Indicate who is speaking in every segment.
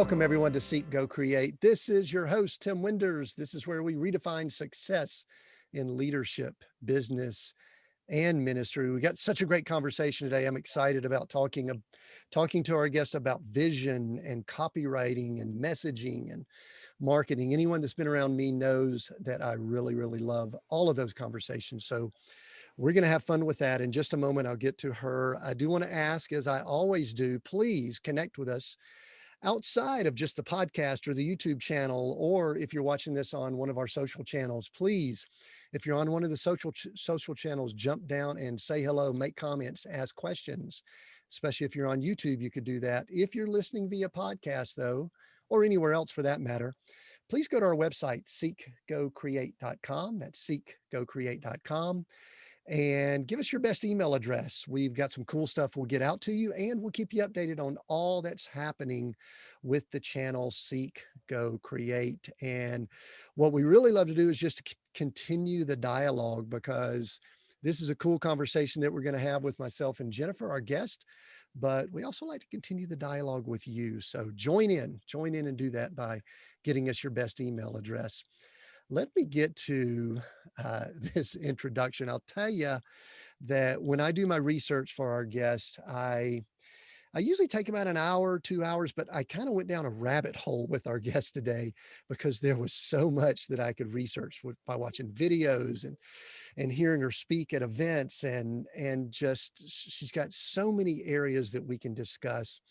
Speaker 1: Welcome everyone to Seek, Go, Create. This is your host, Tim Winders. This is where we redefine success in leadership, business, and ministry. We got such a great conversation today. I'm excited about talking to our guests about vision and copywriting and messaging and marketing. Anyone that's been around me knows that I really, really love all of those conversations. So we're going to have fun with that. In just a moment, I'll get to her. I do want to ask, as I always do, please connect with us outside of just the podcast or the YouTube channel, or if you're watching this on one of our social channels, please, if you're on one of the social channels, jump down and say hello, make comments, ask questions. Especially if you're on YouTube, you could do that. If you're listening via podcast though, or anywhere else for that matter, please go to our website, seekgocreate.com. That's seekgocreate.com. And give us your best email address. We've got some cool stuff we'll get out to you, and we'll keep you updated on all that's happening with the channel Seek, Go, Create. And what we really love to do is just to continue the dialogue, because this is a cool conversation that we're going to have with myself and Jennifer, our guest, but we also like to continue the dialogue with you. So join in and do that by getting us your best email address. Let me get to this introduction. I'll tell you that when I do my research for our guest, I usually take about an hour, 2 hours, but I kind of went down a rabbit hole with our guest today because there was so much that I could research by watching videos and hearing her speak at events, and just she's got so many areas that we can discuss.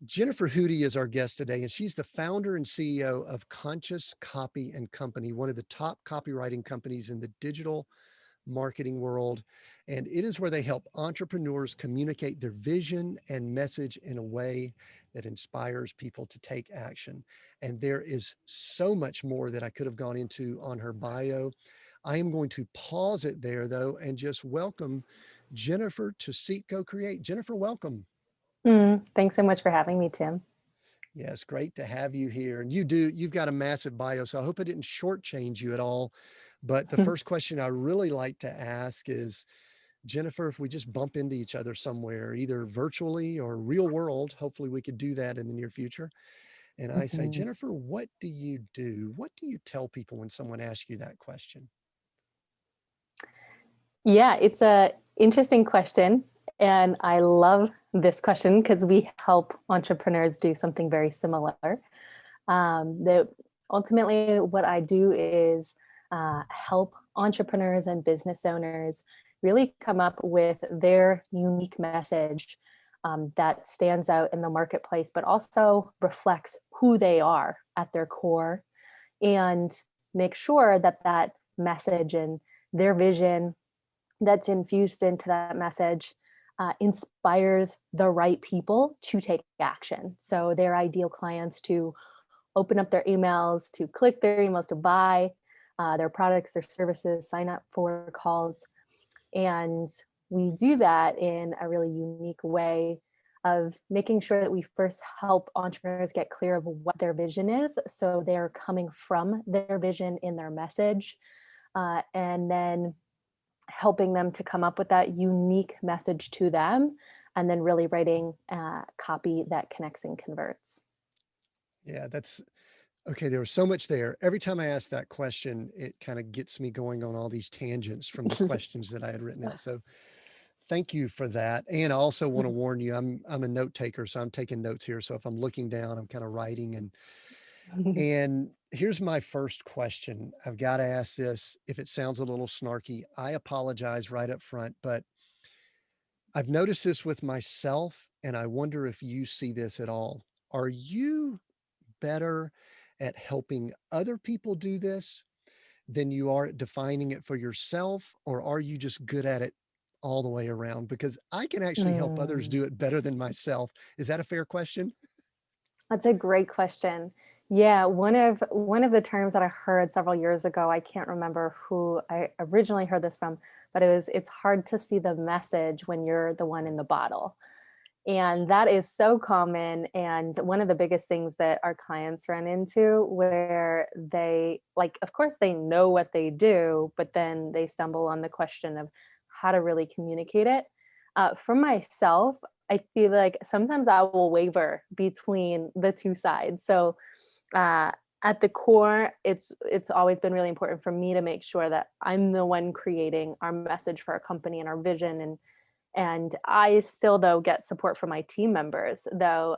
Speaker 1: Jennifer Hudye is our guest today, and she's the founder and CEO of Conscious Copy and Company, one of the top copywriting companies in the digital marketing world. And it is where they help entrepreneurs communicate their vision and message in a way that inspires people to take action. And there is so much more that I could have gone into on her bio. I am going to pause it there though, and just welcome Jennifer to Seek, Go, Create. Jennifer, welcome.
Speaker 2: Thanks so much for having me, Tim.
Speaker 1: Yes, great to have you here. And you've got a massive bio, so I hope I didn't shortchange you at all. But the first question I really like to ask is, Jennifer, if we just bump into each other somewhere, either virtually or real world, hopefully we could do that in the near future. And I say, Jennifer, what do you do? What do you tell people when someone asks you that question?
Speaker 2: Yeah, it's a interesting question. And I love this question because we help entrepreneurs do something very similar. That ultimately what I do is help entrepreneurs and business owners really come up with their unique message that stands out in the marketplace, but also reflects who they are at their core, and make sure that that message and their vision that's infused into that message inspires the right people to take action. So their ideal clients to open up their emails, to click their emails, to buy their products or services, sign up for calls. And we do that in a really unique way of making sure that we first help entrepreneurs get clear of what their vision is. So they're coming from their vision in their message, and then helping them to come up with that unique message to them, and then really writing copy that connects and converts.
Speaker 1: Yeah, that's okay. There was so much there. Every time I ask that question, it kind of gets me going on all these tangents from the questions that I had written out. So thank you for that. And I also want to warn you, I'm a note taker, so I'm taking notes here. So if I'm looking down, I'm kind of writing. And here's my first question. I've got to ask this. If it sounds a little snarky, I apologize right up front, but I've noticed this with myself, and I wonder if you see this at all. Are you better at helping other people do this than you are at defining it for yourself, or are you just good at it all the way around? Because I can actually help others do it better than myself. Is that a fair question?
Speaker 2: That's a great question. Yeah, one of the terms that I heard several years ago, I can't remember who I originally heard this from, but it's hard to see the message when you're the one in the bottle. And that is so common. And one of the biggest things that our clients run into, where they, like, of course they know what they do, but then they stumble on the question of how to really communicate it. For myself, I feel like sometimes I will waver between the two sides. So uh, at the core, it's always been really important for me to make sure that I'm the one creating our message for our company and our vision, and I still though get support from my team members, though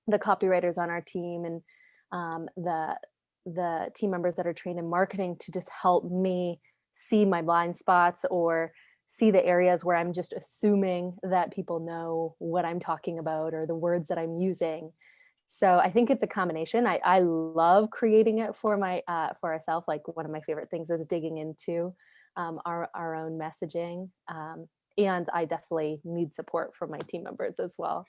Speaker 2: the copywriters on our team and the team members that are trained in marketing to just help me see my blind spots or see the areas where I'm just assuming that people know what I'm talking about or the words that I'm using. So I think it's a combination. I love creating it for my for ourselves. Like one of my favorite things is digging into our own messaging, and I definitely need support from my team members as well.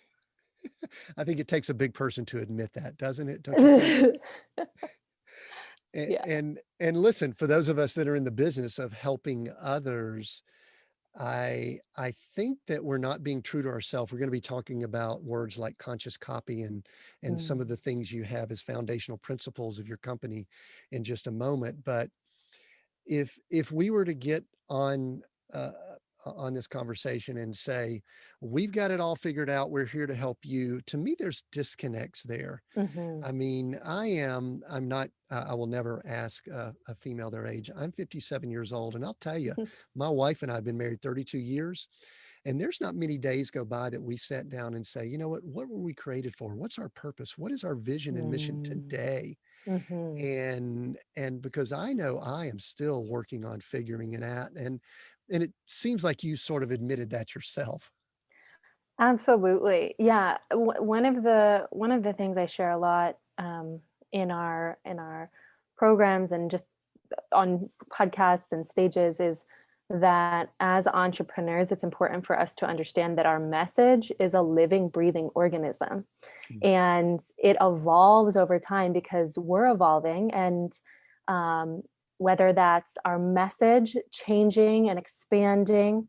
Speaker 1: I think it takes a big person to admit that, doesn't it? Don't you think?
Speaker 2: Yeah.
Speaker 1: And listen, for those of us that are in the business of helping others, I think that we're not being true to ourselves. We're going to be talking about words like conscious copy and some of
Speaker 2: Mm.
Speaker 1: the things you have as foundational principles of your company in just a moment. But if we were to get uh, on this conversation and say we've got it all figured out, we're here to help you. To me, there's disconnects there.
Speaker 2: Mhm.
Speaker 1: I mean, I'm not, I will never ask a female their age. I'm 57 years old. And I'll tell you, my wife and I have been married 32 years. And there's not many days go by that we sat down and say, you know what were we created for? What's our purpose? What is our vision and mission
Speaker 2: Mm.
Speaker 1: today?
Speaker 2: Mhm.
Speaker 1: And because I know I am still working on figuring it out. And it seems like you sort of admitted that yourself.
Speaker 2: Absolutely. Yeah. One of the things I share a lot in our programs and just on podcasts and stages is that as entrepreneurs, it's important for us to understand that our message is a living, breathing organism.
Speaker 1: Mm.
Speaker 2: And it evolves over time because we're evolving. And um, whether that's our message changing and expanding,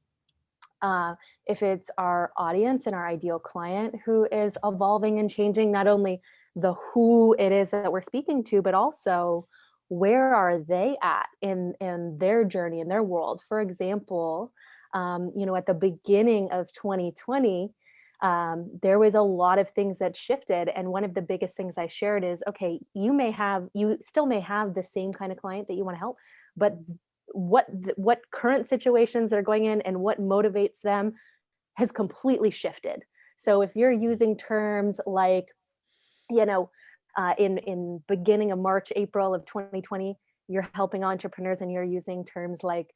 Speaker 2: uh, if it's our audience and our ideal client who is evolving and changing, not only the who it is that we're speaking to, but also where are they at in their journey in their world. For example, at the beginning of 2020, there was a lot of things that shifted, and one of the biggest things I shared is, okay, you still may have the same kind of client that you want to help, but what current situations they're going in and what motivates them has completely shifted. So if you're using terms like, in beginning of March, April of 2020, you're helping entrepreneurs and you're using terms like,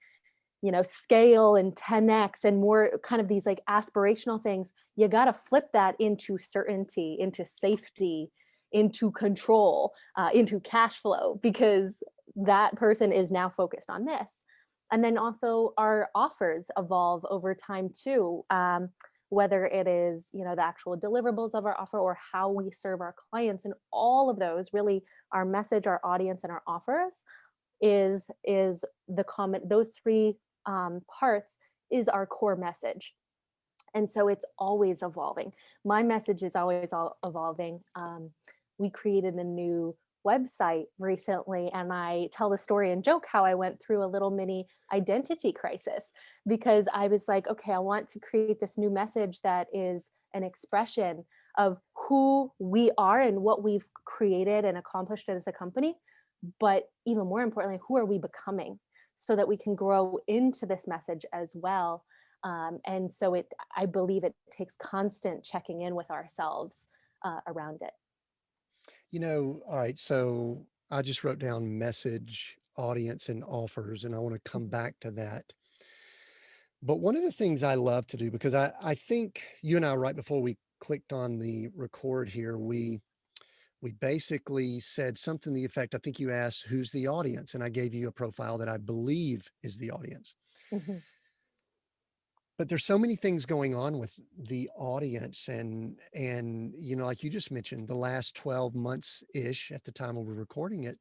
Speaker 2: scale and 10x and more kind of these like aspirational things, you got to flip that into certainty, into safety, into control, into cash flow, because that person is now focused on this. And then also our offers evolve over time too. Whether it is, the actual deliverables of our offer or how we serve our clients, and all of those really, our message, our audience, and our offers is the common, those three parts is our core message. And so it's always evolving. My message is always evolving. We created a new website recently, and I tell the story and joke how I went through a little mini identity crisis, because I was like, okay, I want to create this new message that is an expression of who we are and what we've created and accomplished as a company, but even more importantly, who are we becoming, so that we can grow into this message as well. And so I believe it takes constant checking in with ourselves around it.
Speaker 1: All right. So I just wrote down message, audience, and offers, and I want to come
Speaker 2: Mhm.
Speaker 1: back to that. But one of the things I love to do, because I think you and I, right before we clicked on the record here, we basically said something to the effect, I think you asked, who's the audience? And I gave you a profile that I believe is the audience.
Speaker 2: Mhm.
Speaker 1: But there's so many things going on with the audience and like you just mentioned, the last 12 months ish at the time when we're recording it,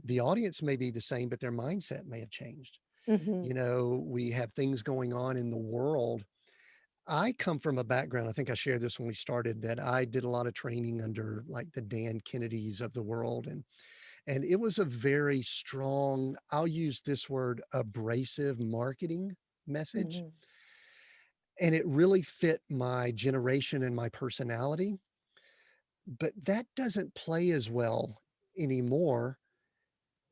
Speaker 1: the audience may be the same, but their mindset may have changed.
Speaker 2: Mhm.
Speaker 1: We have things going on in the world. I come from a background, I think I shared this when we started, that I did a lot of training under like the Dan Kennedys of the world. And it was a very strong, I'll use this word, abrasive marketing message.
Speaker 2: Mhm.
Speaker 1: and it really fit my generation and my personality. But that doesn't play as well anymore,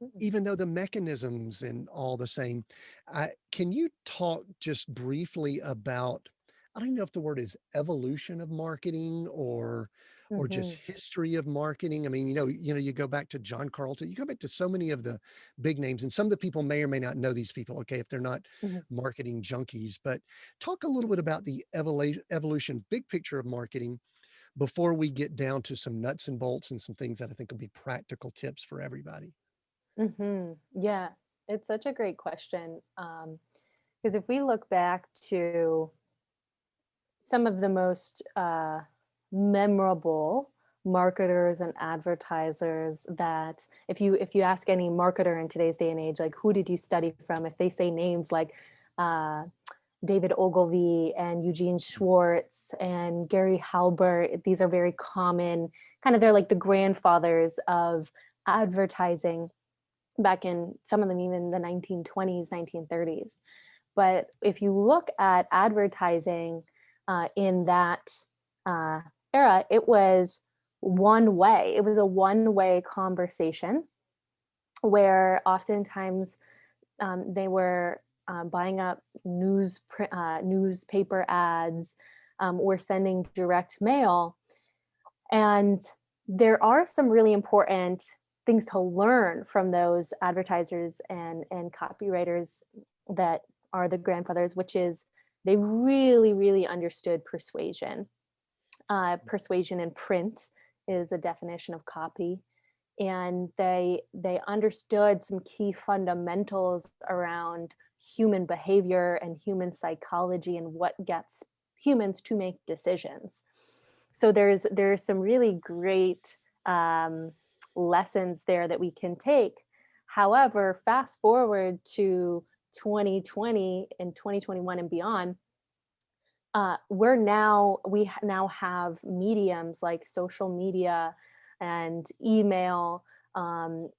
Speaker 2: Mm.
Speaker 1: even though the mechanisms and all the same. Can you talk just briefly about, I don't know if the word is evolution of marketing or just
Speaker 2: Mhm.
Speaker 1: history of marketing. I mean, you go back to John Carlton, you go back to so many of the big names, and some of the people may or may not know these people, okay, if they're not
Speaker 2: Mhm.
Speaker 1: marketing junkies. But talk a little bit about the evolution, big picture of marketing before we get down to some nuts and bolts and some things that I think will be practical tips for everybody.
Speaker 2: Yeah, it's such a great question. Because if we look back to some of the most memorable marketers and advertisers, that if you ask any marketer in today's day and age, like, who did you study from, if they say names like uh, David Ogilvy and Eugene Schwartz and Gary Halbert, these are very common, kind of, they're like the grandfathers of advertising back in, some of them even the 1920s, 1930s. But if you look at advertising in that uh, era, it was one way. It was a one-way conversation where oftentimes they were buying up newspaper ads, or sending direct mail. And there are some really important things to learn from those advertisers and copywriters that are the grandfathers, which is they really, really understood persuasion. Persuasion in print is a definition of copy, and they understood some key fundamentals around human behavior and human psychology and what gets humans to make decisions. So there's some really great um, lessons there that we can take. However, fast forward to 2020 and 2021 and beyond, we now have mediums like social media and email,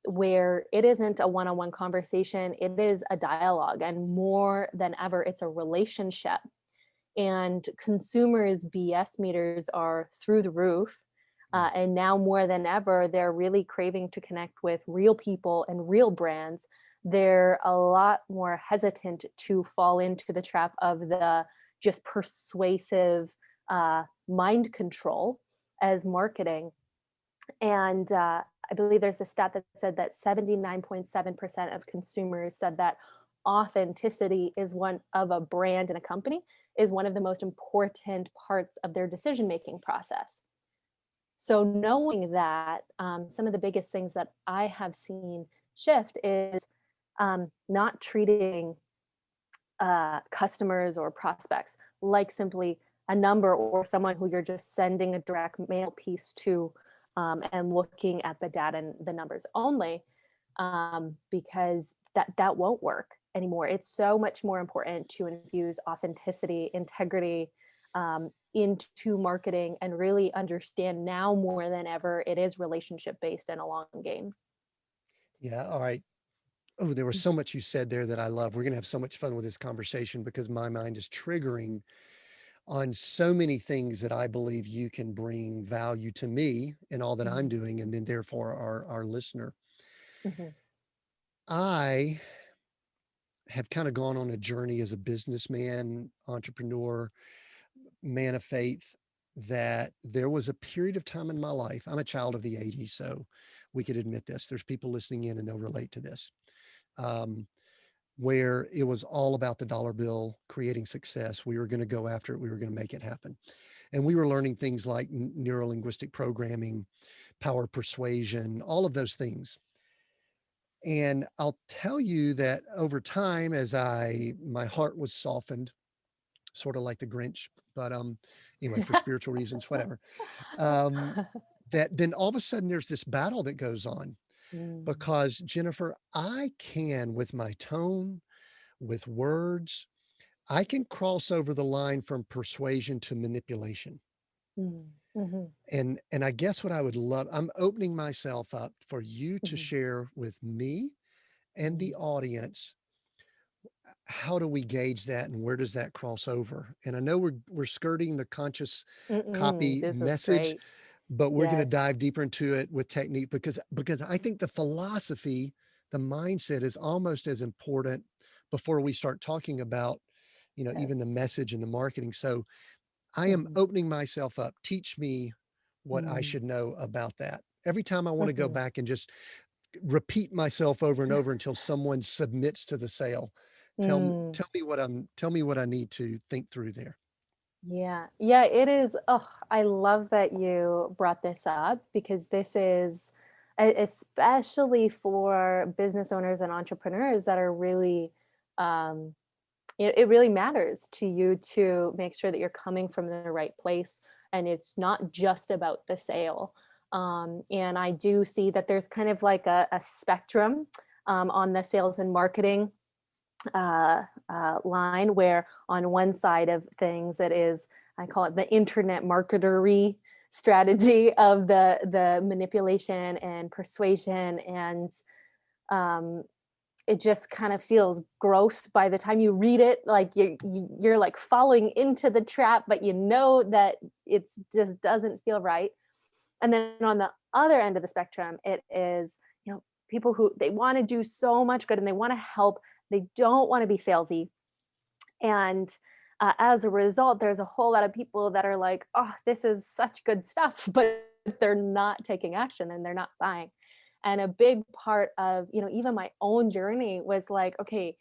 Speaker 2: where it isn't a one-on-one conversation, it is a dialogue, and more than ever it's a relationship. And consumers BS meters are through the roof. And now more than ever, they're really craving to connect with real people and real brands. They're a lot more hesitant to fall into the trap of the just persuasive mind control as marketing. And I believe there's a stat that said that 79.7% of consumers said that authenticity is one of a brand and a company is one of the most important parts of their decision making process. So knowing that, some of the biggest things that I have seen shift is not treating customers or prospects like simply a number or someone who you're just sending a direct mail piece to, and looking at the data and the numbers only, because that won't work anymore. It's so much more important to infuse authenticity, integrity, into marketing, and really understand now more than ever it is relationship based and a long game.
Speaker 1: Yeah. All right. Oh, there was so much you said there that I love. We're going to have so much fun with this conversation because my mind is triggering on so many things that I believe you can bring value to me in all that I'm
Speaker 2: Mhm.
Speaker 1: doing, and then therefore our listener.
Speaker 2: Mhm.
Speaker 1: I have kind of gone on a journey as a businessman, entrepreneur, man of faith, that there was a period of time in my life. I'm a child of the 80s, so we could admit this. There's people listening in and they'll relate to this. Um, where it was all about the dollar bill, creating success. We were going to go after it. We were going to make it happen. And we were learning things like neurolinguistic programming, power persuasion, all of those things. And I'll tell you that over time, as my heart was softened, sort of like the Grinch, but anyway, for spiritual reasons, whatever. Um, that then all of a sudden there's this battle that goes on
Speaker 2: Mm,
Speaker 1: because Jennifer, I can with my tone, with words, I can cross over the line from persuasion to manipulation.
Speaker 2: mm, mhm,
Speaker 1: And I guess what I would love, I'm opening myself up for you to
Speaker 2: mhm,
Speaker 1: share with me and the
Speaker 2: mm.
Speaker 1: audience how do we gauge that and where does that cross over? And I know we're skirting the conscious copy
Speaker 2: This is
Speaker 1: message,
Speaker 2: great.
Speaker 1: but we're going to
Speaker 2: Yes.
Speaker 1: dive deeper into it with technique because I think the philosophy, the mindset is almost as important before we start talking about, even the
Speaker 2: Yes.
Speaker 1: message and the marketing. So I am
Speaker 2: Mhm.
Speaker 1: opening myself up. Teach me what I
Speaker 2: Mm.
Speaker 1: should know about that. Every time I want to go
Speaker 2: Mhm.
Speaker 1: back and just repeat myself over and over until someone submits to the sale.
Speaker 2: Mm.
Speaker 1: Tell me what I need to think through there.
Speaker 2: Yeah. Yeah, it is. Oh, I love that you brought this up because this is especially for business owners and entrepreneurs that are really um it really matters to you to make sure that you're coming from the right place and it's not just about the sale. And I do see that there's kind of like a spectrum on the sales and marketing line where on one side of things it is, I call it the internet marketery strategy of the manipulation and persuasion, and um, it just kind of feels gross by the time you read it. Like you're like falling into the trap, but you know that it's just doesn't feel right. And then on the other end of the spectrum, it is, people who they want to do so much good and they want to help. They don't want to be salesy. And as a result, there's a whole lot of people that are like, oh, this is such good stuff, but they're not taking action and they're not buying. And a big part of, even my own journey was like, okay,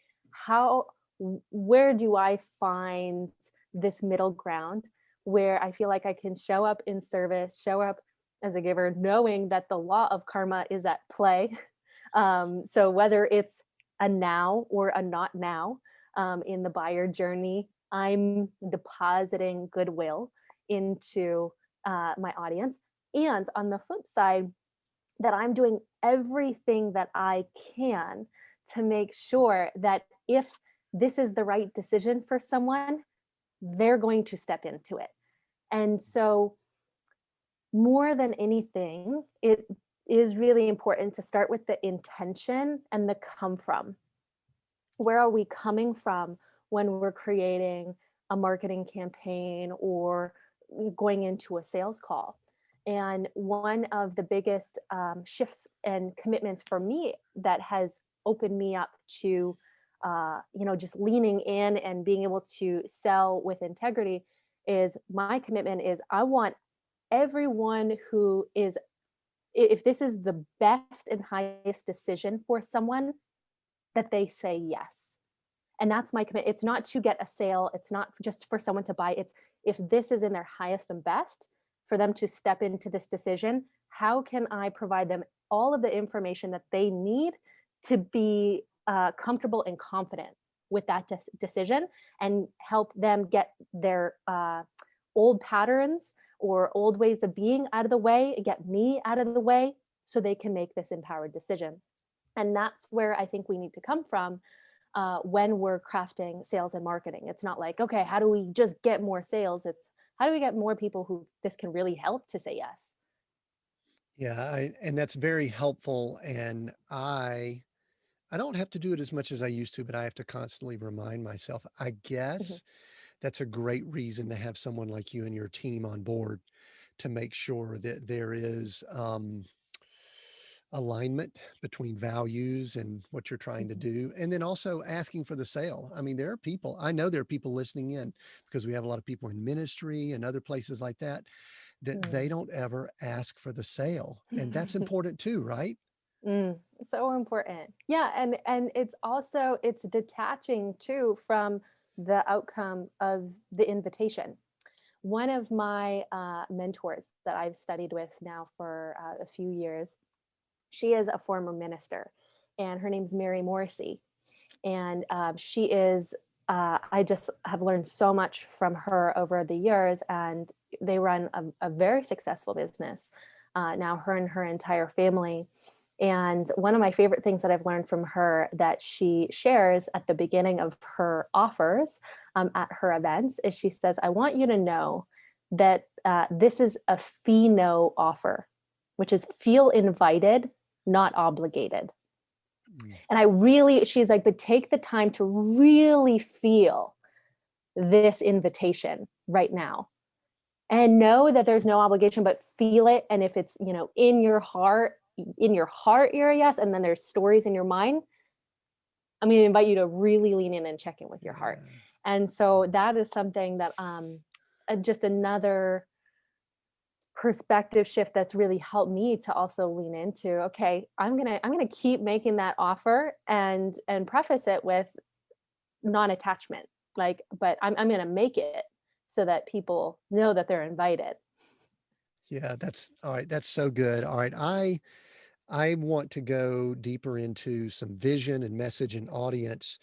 Speaker 2: where do I find this middle ground where I feel like I can show up in service, show up as a giver, knowing that the law of karma is at play. So whether it's a now or a not now, in the buyer journey, I'm depositing goodwill into my audience. And on the flip side, that I'm doing everything that I can to make sure that if this is the right decision for someone, they're going to step into it. And so, more than anything, it is really important to start with the intention and the come from. Where are we coming from when we're creating a marketing campaign or going into a sales call? And one of the biggest shifts and commitments for me that has opened me up to, just leaning in and being able to sell with integrity is my commitment is I want everyone who is, if this is the best and highest decision for someone, that they say yes. And that's my commitment. It's not to get a sale. It's not just for someone to buy. It's if this is in their highest and best for them to step into this decision, how can I provide them all of the information that they need to be comfortable and confident with that decision and help them get their old patterns or old ways of being out of the way, get me out of the way so they can make this empowered decision. And that's where I think we need to come from when we're crafting sales and marketing. It's not like, okay, how do we just get more sales? It's how do we get more people who this can really help to say yes?
Speaker 1: Yeah, and that's very helpful. And I don't have to do it as much as I used to, but I have to constantly remind myself. I
Speaker 2: Mhm.
Speaker 1: guess that's a great reason to have someone like you and your team on board to make sure that there is alignment between values and what you're trying to
Speaker 2: Mhm.
Speaker 1: do. And then also asking for the sale. I mean, I know there are people listening in because we have a lot of people in ministry and other places like that, that they
Speaker 2: Mm.
Speaker 1: don't ever ask for the sale. And that's important too, right?
Speaker 2: So important. Yeah, and it's also it's detaching too from the outcome of the invitation. One of my mentors that I've studied with now for a few years, she is a former minister, and her name's Mary Morrissey. And she is, I just have learned so much from her over the years, and they run a very successful business now, her and her entire family. And one of my favorite things that I've learned from her that she shares at the beginning of her offers at her events is she says, I want you to know that this is a fee no offer, which is feel invited, not obligated.
Speaker 1: Mm.
Speaker 2: And she's like, but take the time to really feel this invitation right now and know that there's no obligation, but feel it. And if it's, in your heart, you're a yes. And then there's stories in your mind. I'm going to invite you to really lean in and check in with your heart.
Speaker 1: Yeah.
Speaker 2: And so that is something that, just another perspective shift that's really helped me to also lean into, okay, I'm going to keep making that offer and preface it with non-attachment, but I'm going to make it so that people know that they're invited.
Speaker 1: Yeah, that's all right. That's so good. All right. I want to go deeper into some vision and message and audience,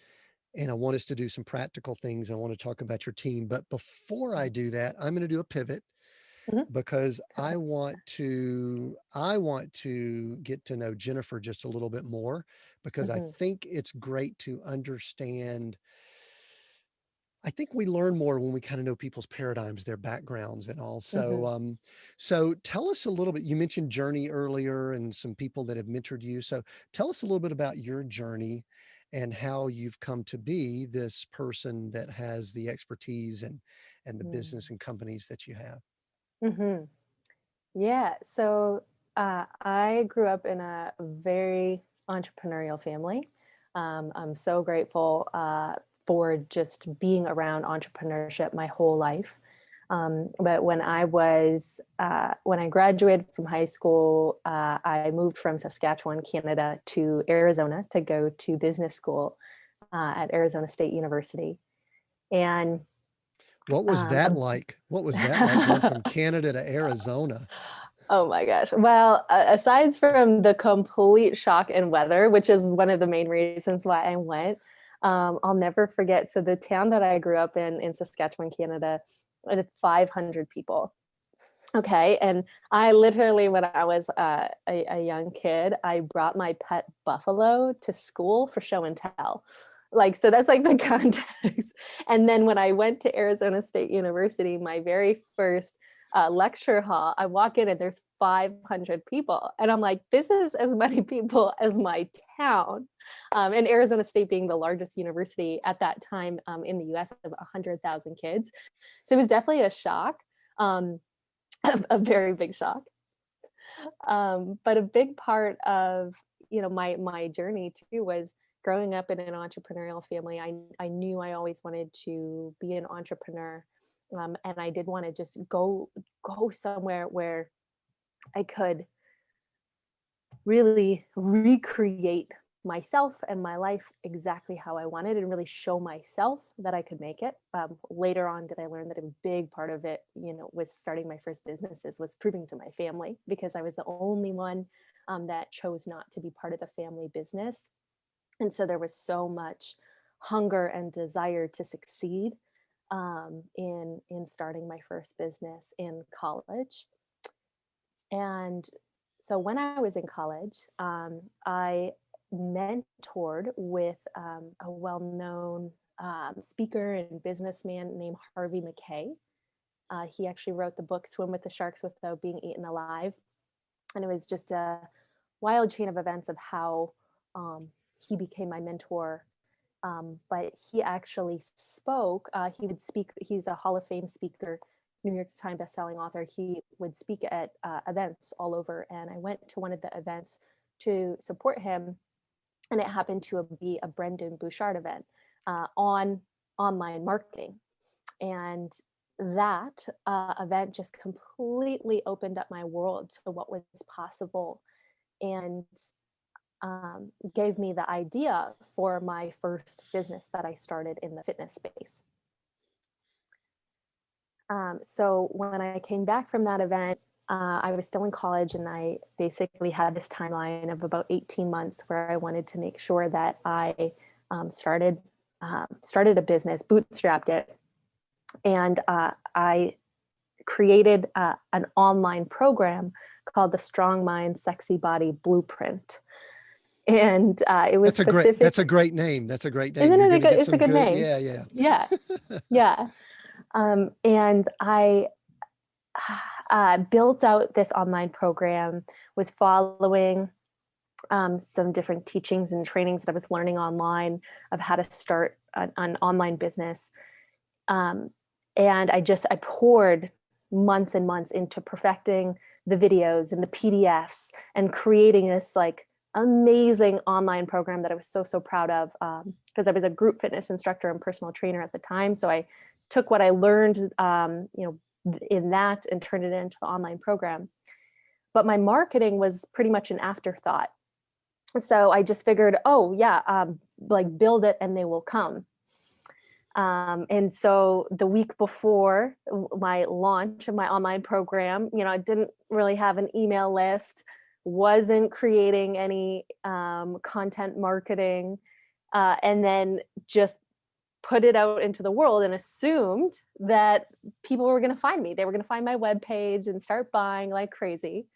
Speaker 1: and I want us to do some practical things. I want to talk about your team. But before I do that, I'm going to do a pivot
Speaker 2: Mhm.
Speaker 1: because I want to get to know Jennifer just a little bit more, because I
Speaker 2: Mhm.
Speaker 1: think it's great to understand. I think we learn more when we kind of know people's paradigms, their backgrounds and all. So,
Speaker 2: Mhm.
Speaker 1: so tell us a little bit. You mentioned journey earlier and some people that have mentored you. So tell us a little bit about your journey and how you've come to be this person that has the expertise and the business and companies that you have.
Speaker 2: Mhm. Yeah. So I grew up in a very entrepreneurial family. I'm so grateful for just being around entrepreneurship my whole life. But when I graduated from high school, I moved from Saskatchewan, Canada, to Arizona to go to business school at Arizona State University. And
Speaker 1: What was
Speaker 2: um,
Speaker 1: that like? What was that like going from Canada to Arizona?
Speaker 2: Oh my gosh. Well, aside from the complete shock in weather, which is one of the main reasons why I went, I'll never forget. So the town that I grew up in Saskatchewan, Canada, it had 500 people. Okay. And I literally, when I was a young kid, I brought my pet buffalo to school for show and tell. So that's like the context. And then when I went to Arizona State University, my very first lecture hall, I walk in and there's 500 people. And I'm like, this is as many people as my town. And Arizona State being the largest university at that time in the US of 100,000 kids. So it was definitely a shock. Um, a very big shock. But a big part of my journey too was growing up in an entrepreneurial family. I knew I always wanted to be an entrepreneur, and I did want to just go somewhere where I could really recreate myself and my life exactly how I wanted and really show myself that I could make it. Later on, did I learn that a big part of it, with starting my first businesses was proving to my family because I was the only one that chose not to be part of the family business. And so there was so much hunger and desire to succeed in starting my first business in college. And so when I was in college, I mentored with a well known speaker and businessman named Harvey McKay. He actually wrote the book Swim with the Sharks Without Being Eaten Alive. And it was just a wild chain of events of how he became my mentor. But he actually spoke, he would speak, he's a Hall of Fame speaker, New York Times bestselling author. He would speak at events all over. And I went to one of the events to support him. And it happened to be a Brendan Bouchard event on online marketing. And that event just completely opened up my world to what was possible and gave me the idea for my first business that I started in the fitness space. So when I came back from that event, I was still in college and I basically had this timeline of about 18 months where I wanted to make sure that I started a business, bootstrapped it, and I created an online program called the Strong Mind Sexy Body Blueprint. And it was
Speaker 1: That's
Speaker 2: specific.
Speaker 1: a great name. That's a great name.
Speaker 2: Isn't
Speaker 1: You're
Speaker 2: it
Speaker 1: going to get
Speaker 2: it's a
Speaker 1: some
Speaker 2: good
Speaker 1: good.
Speaker 2: name?
Speaker 1: Yeah, yeah.
Speaker 2: Yeah. Yeah. And I built out this online program, was following some different teachings and trainings that I was learning online of how to start an online business. And I poured months and months into perfecting the videos and the PDFs and creating this like amazing online program that I was so proud of, because I was a group fitness instructor and personal trainer at the time. So I took what I learned, in that and turned it into the online program. But my marketing was pretty much an afterthought. So I just figured, oh yeah, like build it and they will come. And so the week before my launch of my online program, I didn't really have an email list, wasn't creating any content marketing, and then just put it out into the world and assumed that people were going to find me. They were going to find my webpage and start buying like crazy.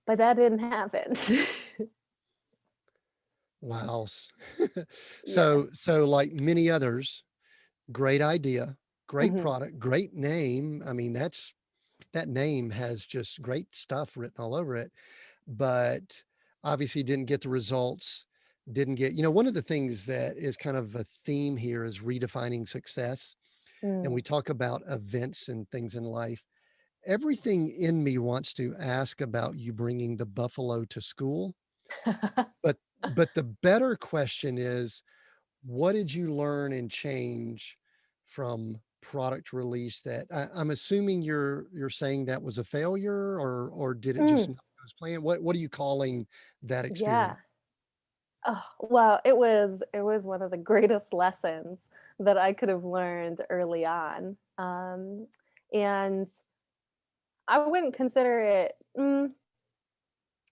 Speaker 2: But that didn't happen.
Speaker 1: Wow.
Speaker 2: Yeah.
Speaker 1: So like many others, great idea, great
Speaker 2: Mhm.
Speaker 1: product, great name. I mean, that name has just great stuff written all over it, but obviously didn't get the results, didn't get, one of the things that is kind of a theme here is redefining success. And
Speaker 2: Mm.
Speaker 1: we talk about events and things in life. Everything in me wants to ask about you bringing the buffalo to school, but the better question is, what did you learn and change from product release that I'm assuming you're saying that was a failure, or did it just
Speaker 2: Mm.
Speaker 1: not go as planned? What are you calling that
Speaker 2: Yeah.
Speaker 1: experience?
Speaker 2: Oh, well, it was one of the greatest lessons that I could have learned early on. And I wouldn't consider it.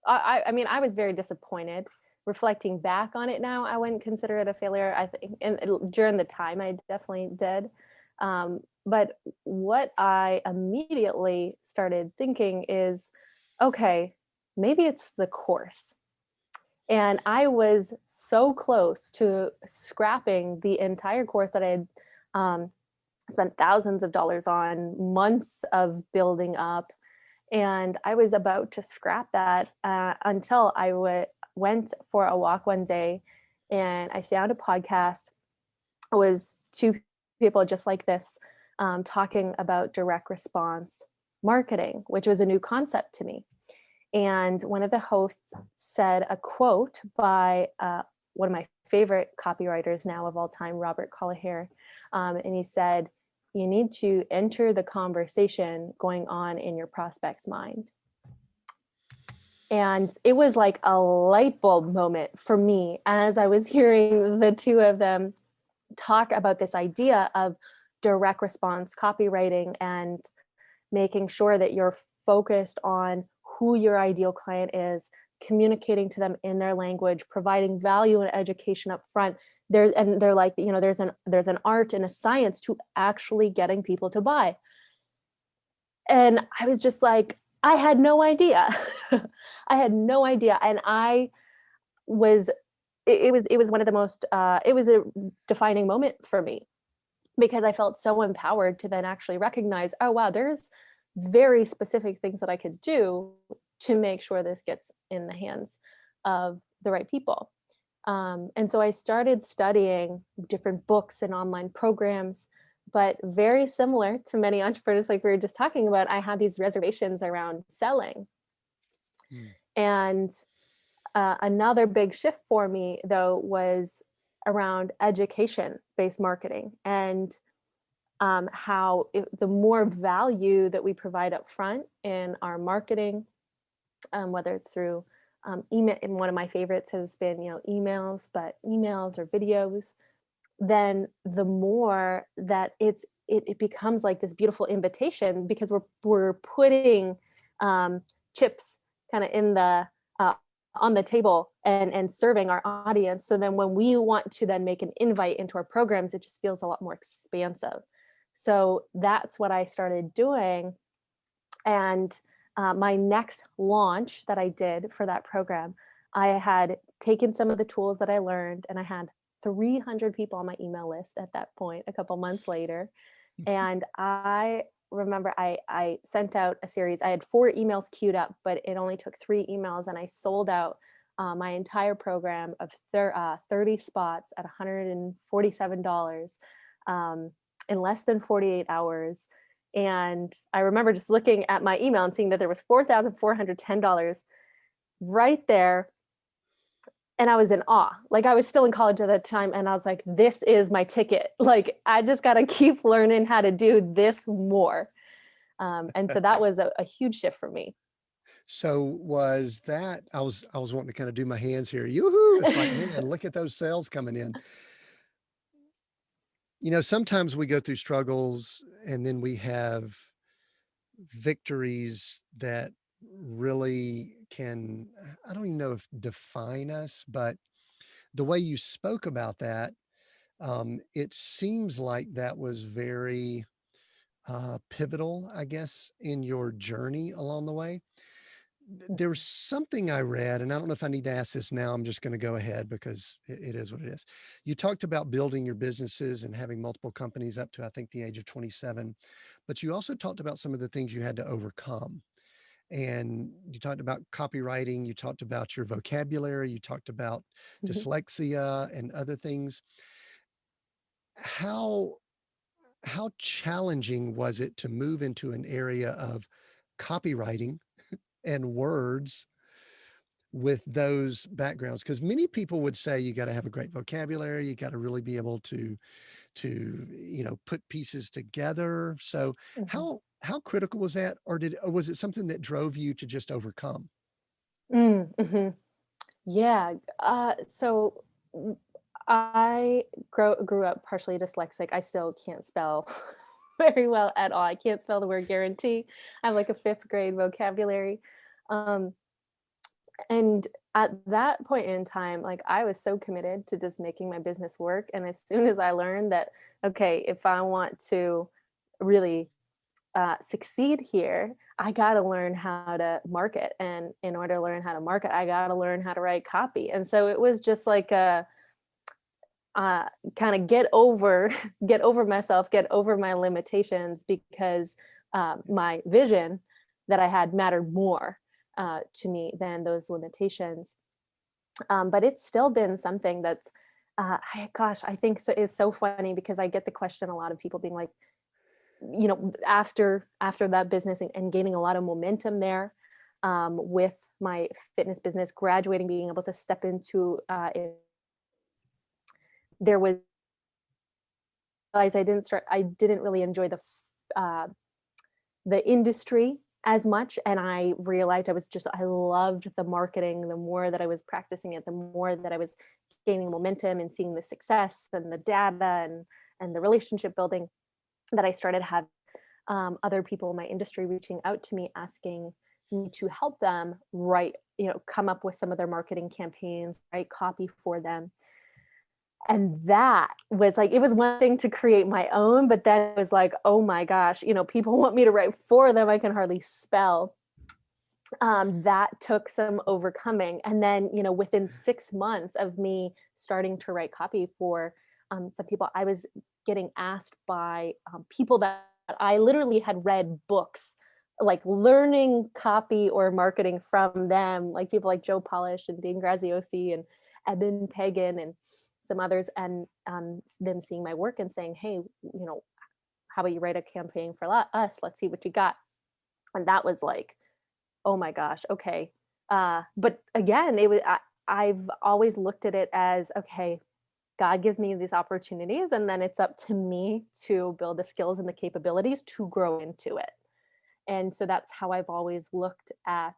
Speaker 2: I mean, I was very disappointed. Reflecting back on it now, I wouldn't consider it a failure. I think, and during the time, I definitely did. But what I immediately started thinking is, okay, maybe it's the course. And I was so close to scrapping the entire course that I had spent thousands of dollars on, months of building up. And I was about to scrap that until I went for a walk one day and I found a podcast. It was two people just like this talking about direct response marketing, which was a new concept to me. And one of the hosts said a quote by one of my favorite copywriters now of all time, Robert Collier. And he said, you need to enter the conversation going on in your prospect's mind. And it was like a light bulb moment for me as I was hearing the two of them talk about this idea of direct response copywriting and making sure that you're focused on who your ideal client is, communicating to them in their language, providing value and education up front. They're like, there's an art and a science to actually getting people to buy. And I was just like, I had no idea. I had no idea. And I was it was one of the most it was a defining moment for me, because I felt so empowered to then actually recognize, oh wow, there's very specific things that I could do to make sure this gets in the hands of the right people. And so I started studying different books and online programs, but very similar to many entrepreneurs, like we were just talking about, I had these reservations around selling.
Speaker 1: Mm.
Speaker 2: And another big shift for me, though, was around education based marketing and the more value that we provide up front in our marketing, whether it's through email, and one of my favorites has been, emails, but emails or videos, then the more that it becomes like this beautiful invitation, because we're putting chips kind of in the on the table and serving our audience. So then when we want to then make an invite into our programs, it just feels a lot more expansive. So that's what I started doing. And my next launch that I did for that program, I had taken some of the tools that I learned, and I had 300 people on my email list at that point, a couple months later. And I remember I sent out a series. I had 4 emails queued up, but it only took 3 emails, and I sold out my entire program of 30 spots at $147 in less than 48 hours. And I remember just looking at my email and seeing that there was $4,410 right there. And I was in awe. Like, I was still in college at that time, and I was like, this is my ticket. Like, I just got to keep learning how to do this more. And so that was a huge shift for me.
Speaker 1: So was that, I was wanting to kind of do my hands here. Yoo-hoo! It's like, man, look at those sales coming in. Sometimes we go through struggles and then we have victories that really can, I don't even know if define us, but the way you spoke about that, it seems like that was very pivotal, I guess, in your journey along the way. There was something I read, and I don't know if I need to ask this now. I'm just going to go ahead because it is what it is. You talked about building your businesses and having multiple companies up to, I think, the age of 27, but you also talked about some of the things you had to overcome. And you talked about copywriting, you talked about your vocabulary, you talked about
Speaker 2: Mhm.
Speaker 1: dyslexia and other things. How how challenging was it to move into an area of copywriting and words with those backgrounds? Because many people would say you got to have a great vocabulary, you got to really be able to put pieces together. So
Speaker 2: Mhm.
Speaker 1: how critical was that, or was it something that drove you to just overcome?
Speaker 2: Mhm. Yeah. So w- I grew up partially dyslexic. I still can't spell very well at all. I can't spell the word guarantee. I have like a fifth grade vocabulary. Um, and at that point in time, like, I was so committed to just making my business work. And as soon as I learned that, okay, if I want to really succeed here, I got to learn how to market. And in order to learn how to market, I got to learn how to write copy. And so it was just like a uh, kind of get over get over myself, get over my limitations, because my vision that I had mattered more to me than those limitations. But it's still been something that's gosh, I think is so funny, because I get the question, a lot of people being like, after that business, and gaining a lot of momentum there, with my fitness business, graduating, being able to step into there was I didn't really enjoy uh, the industry as much, and I realized I loved the marketing. The more that I was practicing it, the more that I was gaining momentum and seeing the success and the data, and the relationship building, that I started having other people in my industry reaching out to me, asking me to help them write, come up with some of their marketing campaigns, write copy for them. And that was like, it was one thing to create my own, but then it was like, oh my gosh, people want me to write for them. I can hardly spell. That took some overcoming. And then, within 6 months of me starting to write copy for some people, I was getting asked by people that I literally had read books, like learning copy or marketing from them, like people like Joe Polish and Dean Graziosi and Eben Pagan and some others, and then seeing my work and saying, hey, how about you write a campaign for us? Let's see what you got. And that was like, oh my gosh, okay. But again, I've always looked at it as, okay, God gives me these opportunities, and then it's up to me to build the skills and the capabilities to grow into it. And so that's how I've always looked at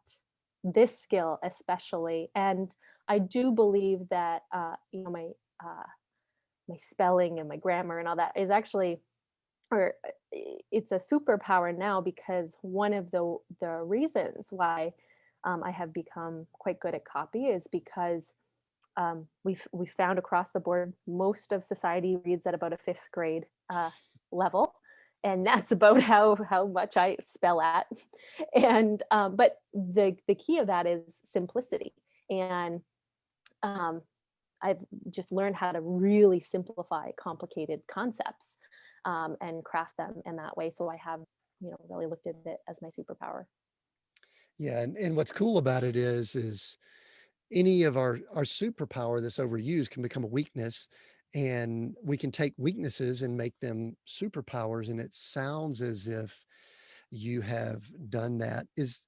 Speaker 2: this skill, especially. And I do believe that my spelling and my grammar and all that is actually, or it's a superpower now, because one of the reasons why I have become quite good at copy is because we've found across the board, most of society reads at about a fifth grade level, and that's about how much I spell at. And but the key of that is simplicity. And um, I've just learned how to really simplify complicated concepts, and craft them in that way. So I have really looked at it as my superpower.
Speaker 1: Yeah, and what's cool about it is any of our superpower that's overused can become a weakness, and we can take weaknesses and make them superpowers, and it sounds as if you have done that. Is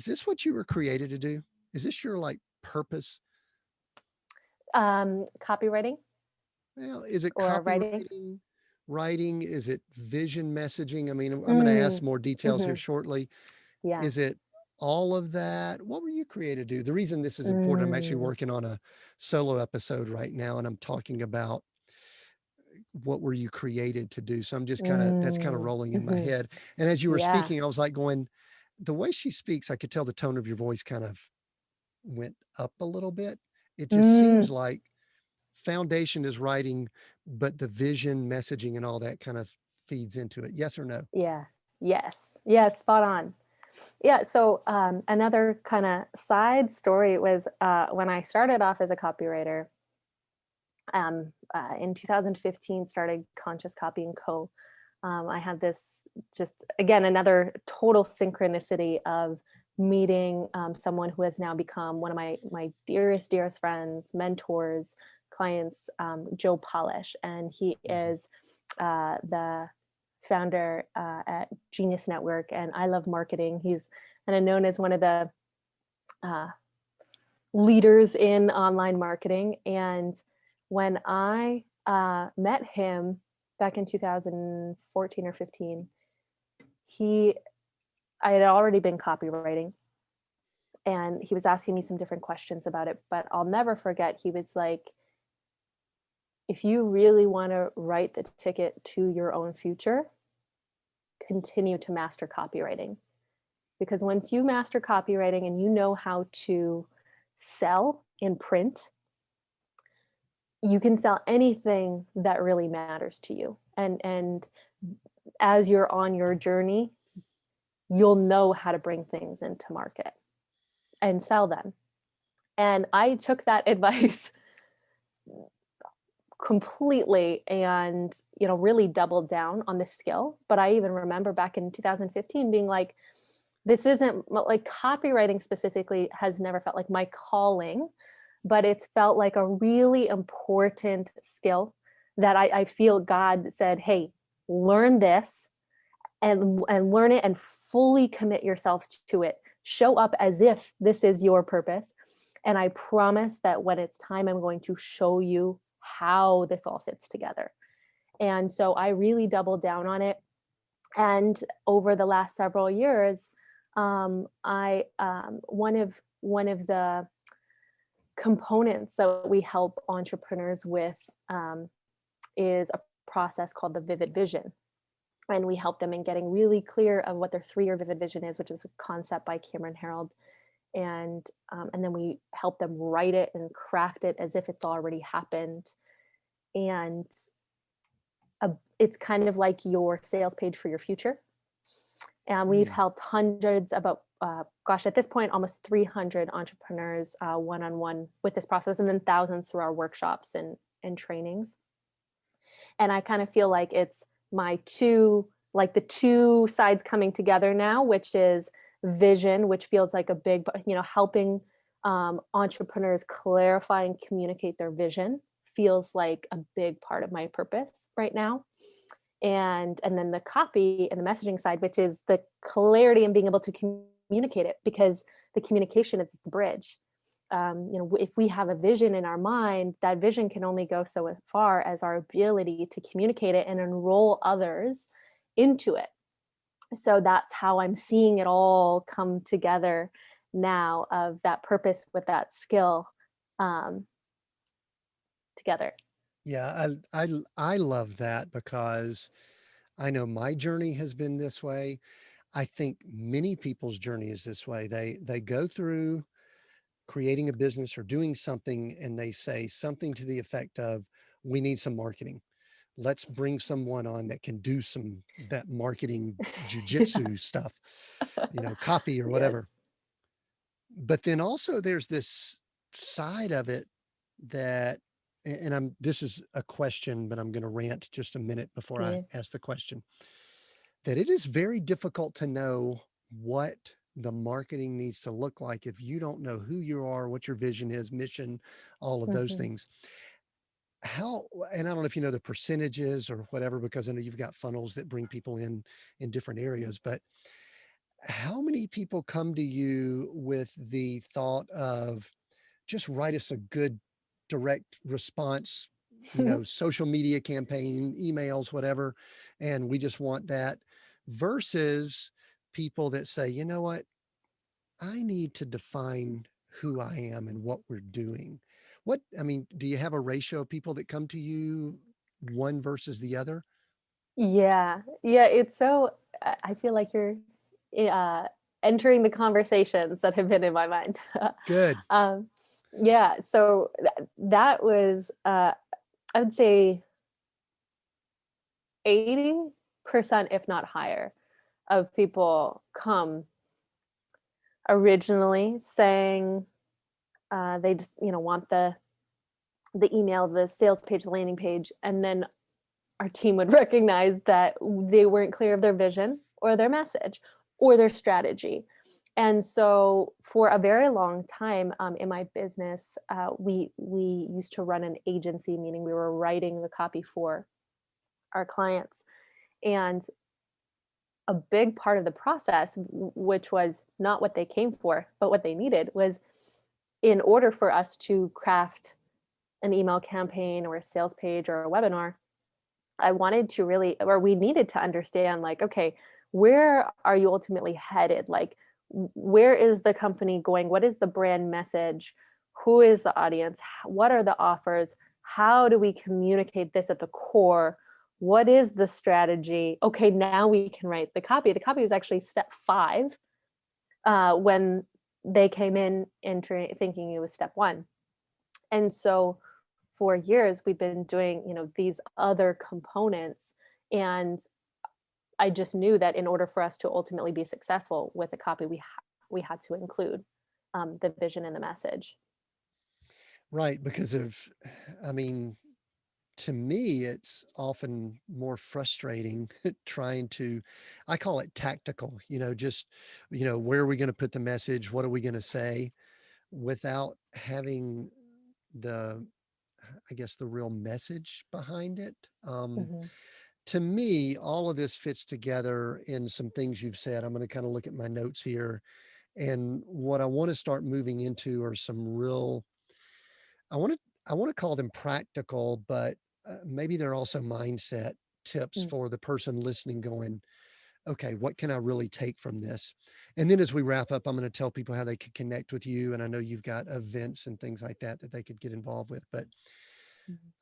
Speaker 1: this what you were created to do? Is this your, like, purpose?
Speaker 2: Copywriting
Speaker 1: Well, is it
Speaker 2: or writing?
Speaker 1: copywriting, writing? Is it vision messaging? I mean, I'm gonna ask
Speaker 2: Mm,
Speaker 1: more details here
Speaker 2: hmm.
Speaker 1: shortly.
Speaker 2: Yeah.
Speaker 1: Is it all of that? What were you created to do? The reason this is important, I'm actually
Speaker 2: Mm,
Speaker 1: working on a solo episode right now, and I'm talking about what were you created to do. So I'm just that's kind of
Speaker 2: mm,
Speaker 1: rolling in my
Speaker 2: hmm.
Speaker 1: head. And as you were
Speaker 2: Yeah.
Speaker 1: speaking, I was like going, the way she speaks, I could tell the tone of your voice kind of went up a little bit. It just seems
Speaker 2: Mm,
Speaker 1: like foundation is writing, but the vision, messaging, and all that kind of feeds into it. Yes or no?
Speaker 2: yeah. Yes. Yes. Spot on. Yeah. So another kind of side story was when I started off as a copywriter in 2015, started Conscious Copy and Co. I had this, just again, another total synchronicity of meeting someone who has now become one of my dearest friends, mentors, clients, Joe Polish, and he
Speaker 1: Mhm.
Speaker 2: is the founder at Genius Network and I Love Marketing. He's kind of known as one of the uh, leaders in online marketing. And when I met him back in 2014 or 15, he I had already been copywriting, and he was asking me some different questions about it. But I'll never forget, he was like, if you really want to write the ticket to your own future, continue to master copywriting. Because once you master copywriting and you know how to sell in print, you can sell anything that really matters to you. And as you're on your journey, you'll know how to bring things into market and sell them. And I took that advice completely and really doubled down on this skill. But I even remember back in 2015 being like, this isn't like, copywriting specifically has never felt like my calling, but it's felt like a really important skill that I feel God said, hey, learn this and learn it and fully commit yourself to it. Show up as if this is your purpose. And I promise that when it's time, I'm going to show you how this all fits together. And so I really doubled down on it. And over the last several years, I one of the components that we help entrepreneurs with is a process called the Vivid Vision, and we help them in getting really clear of what their 3-year vivid vision is, which is a concept by Cameron Herold, and then we help them write it and craft it as if it's already happened. And it's kind of like your sales page for your future. And we've
Speaker 1: Mm.
Speaker 2: helped hundreds, about at this point almost 300 entrepreneurs one-on-one with this process, and then thousands through our workshops and trainings. And I kind of feel like it's the two sides coming together now, which is vision, which feels like a big, helping entrepreneurs clarify and communicate their vision feels like a big part of my purpose right now. And then the copy and the messaging side, which is the clarity and being able to communicate it, because the communication is the bridge. If we have a vision in our mind, that vision can only go so far as our ability to communicate it and enroll others into it. So that's how I'm seeing it all come together now, of that purpose with that skill um, together.
Speaker 1: Yeah, I love that because I know my journey has been this way. I think many people's journey is this way. They go through creating a business or doing something and they say something to the effect of, we need some marketing. Let's bring someone on that can do some that marketing
Speaker 2: Yeah.
Speaker 1: jujitsu stuff, copy or
Speaker 2: Yes.
Speaker 1: whatever. But then also there's this side of it that, and this is a question, but I'm going to rant just a minute before I
Speaker 2: Yeah.
Speaker 1: ask the question. that it is very difficult to know what the marketing needs to look like if you don't know who you are, what your vision is, mission, all of those
Speaker 2: Mhm.
Speaker 1: things. How, and I don't know if you know the percentages or whatever, because I know you've got funnels that bring people in different areas, but how many people come to you with the thought of just write us a good direct response, social media campaign, emails, whatever, and we just want that, versus people that say, you know what, I need to define who I am and what we're doing. I mean, do you have a ratio of people that come to you, one versus the other?
Speaker 2: Yeah. Yeah, it's so I feel like you're uh entering the conversations that have been in my mind.
Speaker 1: Good.
Speaker 2: um yeah, so that was I would say 80% if not higher of people come originally saying they just want the email, the sales page, the landing page, and then our team would recognize that they weren't clear of their vision or their message or their strategy. And so, for a very long time in my business, we used to run an agency, meaning we were writing the copy for our clients. And a big part of the process, which was not what they came for, but what they needed, was in order for us to craft an email campaign or a sales page or a webinar, I wanted to really, or we needed to understand, like, okay, where are you ultimately headed? Like, where is the company going? What is the brand message? Who is the audience? What are the offers? How do we communicate this at the core? What is the strategy? Okay, now we can write the copy. The copy was actually step 5 when they came in entering thinking it was step 1. And so for years we've been doing these other components, and I just knew that in order for us to ultimately be successful with the copy, we had to include the vision and the message.
Speaker 1: Right. Because of, I mean, to me, it's often more frustrating trying to, I call it tactical, just, where are we going to put the message? What are we going to say without having the, I guess, the real message behind it.
Speaker 2: Hmm.
Speaker 1: To me, all of this fits together in some things you've said. I'm going to kind of look at my notes here. And what I want to start moving into are some real, I want to, I want to call them practical, but maybe they're also mindset tips for the person listening going, okay, what can I really take from this? And then as we wrap up, I'm going to tell people how they could connect with you. And I know you've got events and things like that that they could get involved with. But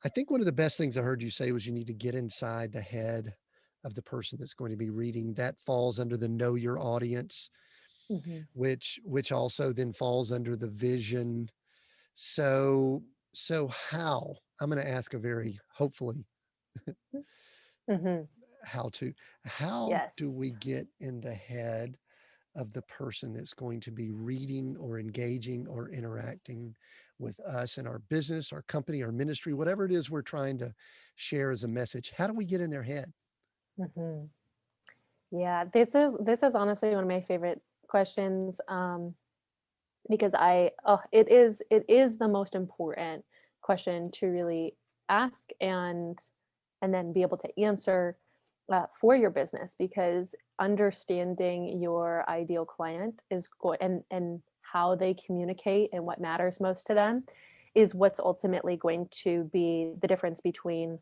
Speaker 1: I think one of the best things I heard you say was you need to get inside the head of the person that's going to be reading. That falls under the know your audience,
Speaker 2: Hmm.
Speaker 1: which also then falls under the vision. So how? I'm going to ask a very hopefully
Speaker 2: Hmm.
Speaker 1: how to how do we
Speaker 2: Yes.
Speaker 1: get in the head of the person that's going to be reading or engaging or interacting with us in our business, our company, our ministry, whatever it is we're trying to share as a message. How do we get in their head?
Speaker 2: Hmm. Yeah, this is honestly one of my favorite questions, because it is the most important question to really ask and then be able to answer for your business, because understanding your ideal client is going and how they communicate and what matters most to them is what's ultimately going to be the difference between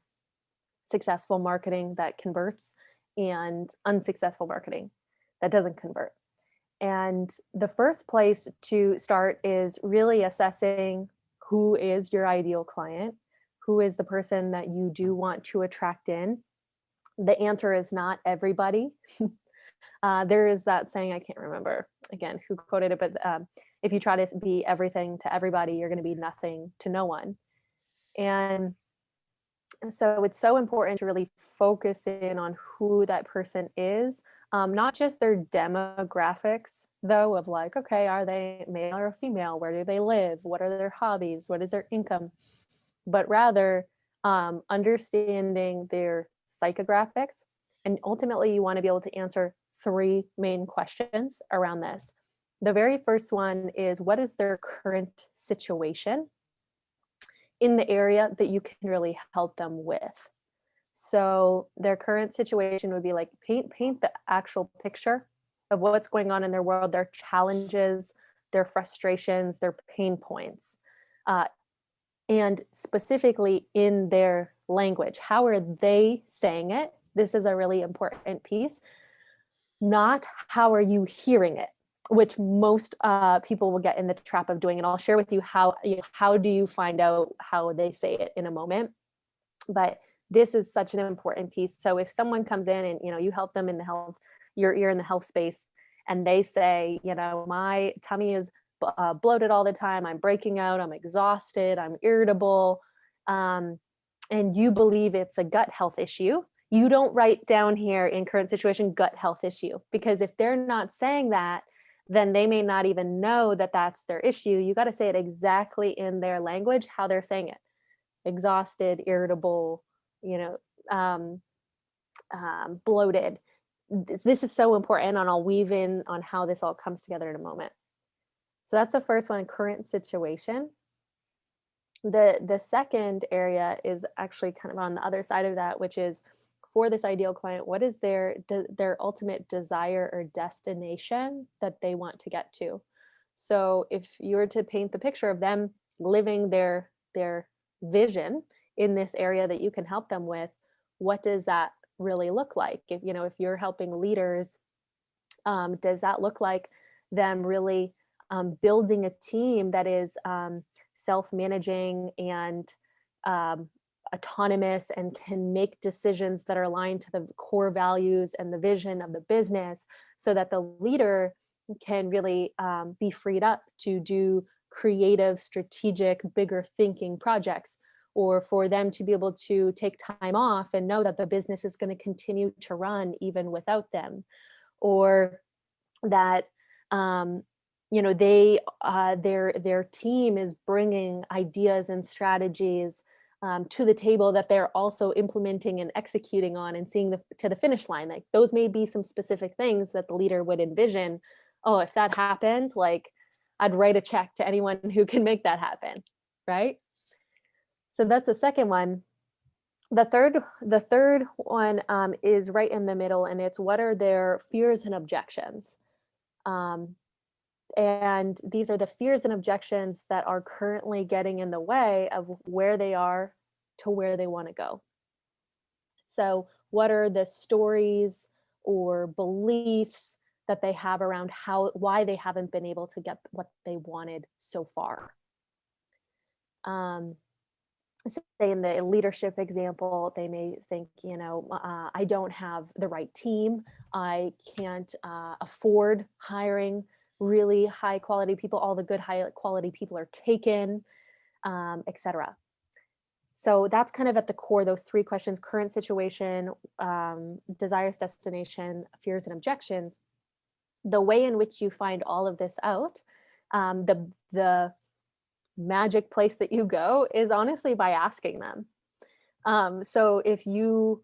Speaker 2: successful marketing that converts and unsuccessful marketing that doesn't convert. And the first place to start is really assessing who is your ideal client, who is the person that you do want to attract in. The answer is not everybody. There is that saying, I can't remember again who quoted it, but if you try to be everything to everybody, you're going to be nothing to no one. And so it's so important to really focus in on who that person is, not just their demographics, though, of like, okay, are they male or female? Where do they live? What are their hobbies? What is their income? But rather understanding their psychographics And ultimately, you want to be able to answer three main questions around this. The very first one is, what is their current situation in the area that you can really help them with? So their current situation would be like paint the actual picture of what's going on in their world, their challenges, their frustrations, their pain points, uh, and specifically in their language. How are they saying it? This is a really important piece. Not how are you hearing it, which most people will get in the trap of doing. And I'll share with you how do you find out how they say it in a moment. But this is such an important piece. So if someone comes in and you help them in the health, you're in the health space, and they say, my tummy is bloated all the time, I'm breaking out, I'm exhausted, I'm irritable, and you believe it's a gut health issue, you don't write down here in current situation gut health issue, because if they're not saying that, then they may not even know that that's their issue. You got to say it exactly in their language, how they're saying it. Exhausted, irritable, bloated. This is so important, and I'll weave in on how this all comes together in a moment. So that's the first one, current situation. The second area is actually kind of on the other side of that, which is, for this ideal client, what is their ultimate desire or destination that they want to get to? So if you were to paint the picture of them living their vision in this area that you can help them with, what does that really look like? If you're helping leaders, does that look like them really building a team that is self-managing and autonomous and can make decisions that are aligned to the core values and the vision of the business, so that the leader can really be freed up to do creative, strategic, bigger thinking projects, or for them to be able to take time off and know that the business is going to continue to run even without them, or that their team is bringing ideas and strategies to the table that they're also implementing and executing on and seeing to the finish line. Like, those may be some specific things that the leader would envision. Oh, if that happened, like, I'd write a check to anyone who can make that happen, right? So that's the second one. The third one is right in the middle, and it's, what are their fears and objections? And these are the fears and objections that are currently getting in the way of where they are to where they want to go. So what are the stories or beliefs that they have around why they haven't been able to get what they wanted so far? Say in the leadership example, they may think, I don't have the right team. I can't afford hiring really high quality people. All the good high quality people are taken, etc. So that's kind of at the core, those three questions: current situation, desires, destination, fears, and objections. The way in which you find all of this out, the magic place that you go is honestly by asking them. So if you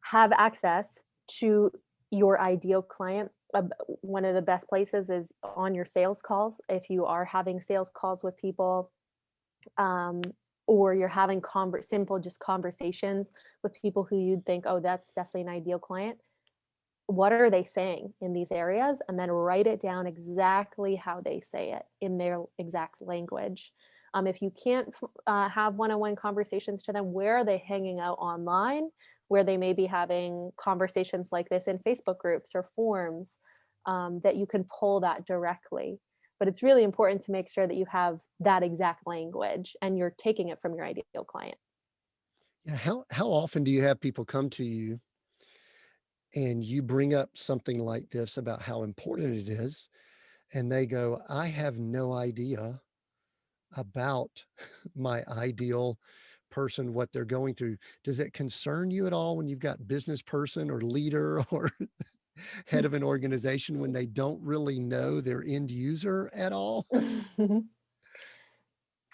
Speaker 2: have access to your ideal client, one of the best places is on your sales calls. If you are having sales calls with people, or you're having simple conversations with people who you'd think, oh, that's definitely an ideal client. What are they saying in these areas? And then write it down exactly how they say it in their exact language. If you can't have one-on-one conversations to them, where are they hanging out online, where they may be having conversations like this in Facebook groups or forums, that you can pull that directly. But it's really important to make sure that you have that exact language and you're taking it from your ideal client.
Speaker 1: Yeah. How often do you have people come to you and you bring up something like this about how important it is, and they go, I have no idea about my ideal person, what they're going through? Does it concern you at all when you've got business person or leader or head of an organization, when they don't really know their end user at all?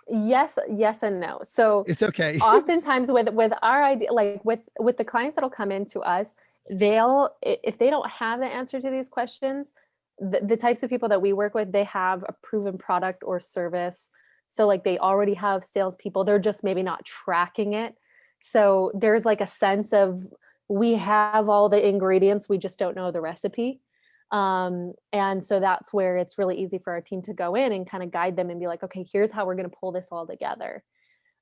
Speaker 2: Yes and no. So
Speaker 1: It's okay.
Speaker 2: oftentimes with our idea, like with the clients that'll come into us, if they don't have the answer to these questions, the types of people that we work with, they have a proven product or service. So like they already have salespeople, they're just maybe not tracking it. So there's like a sense of, we have all the ingredients, we just don't know the recipe. And so that's where it's really easy for our team to go in and kind of guide them and be like, okay, here's how we're going to pull this all together.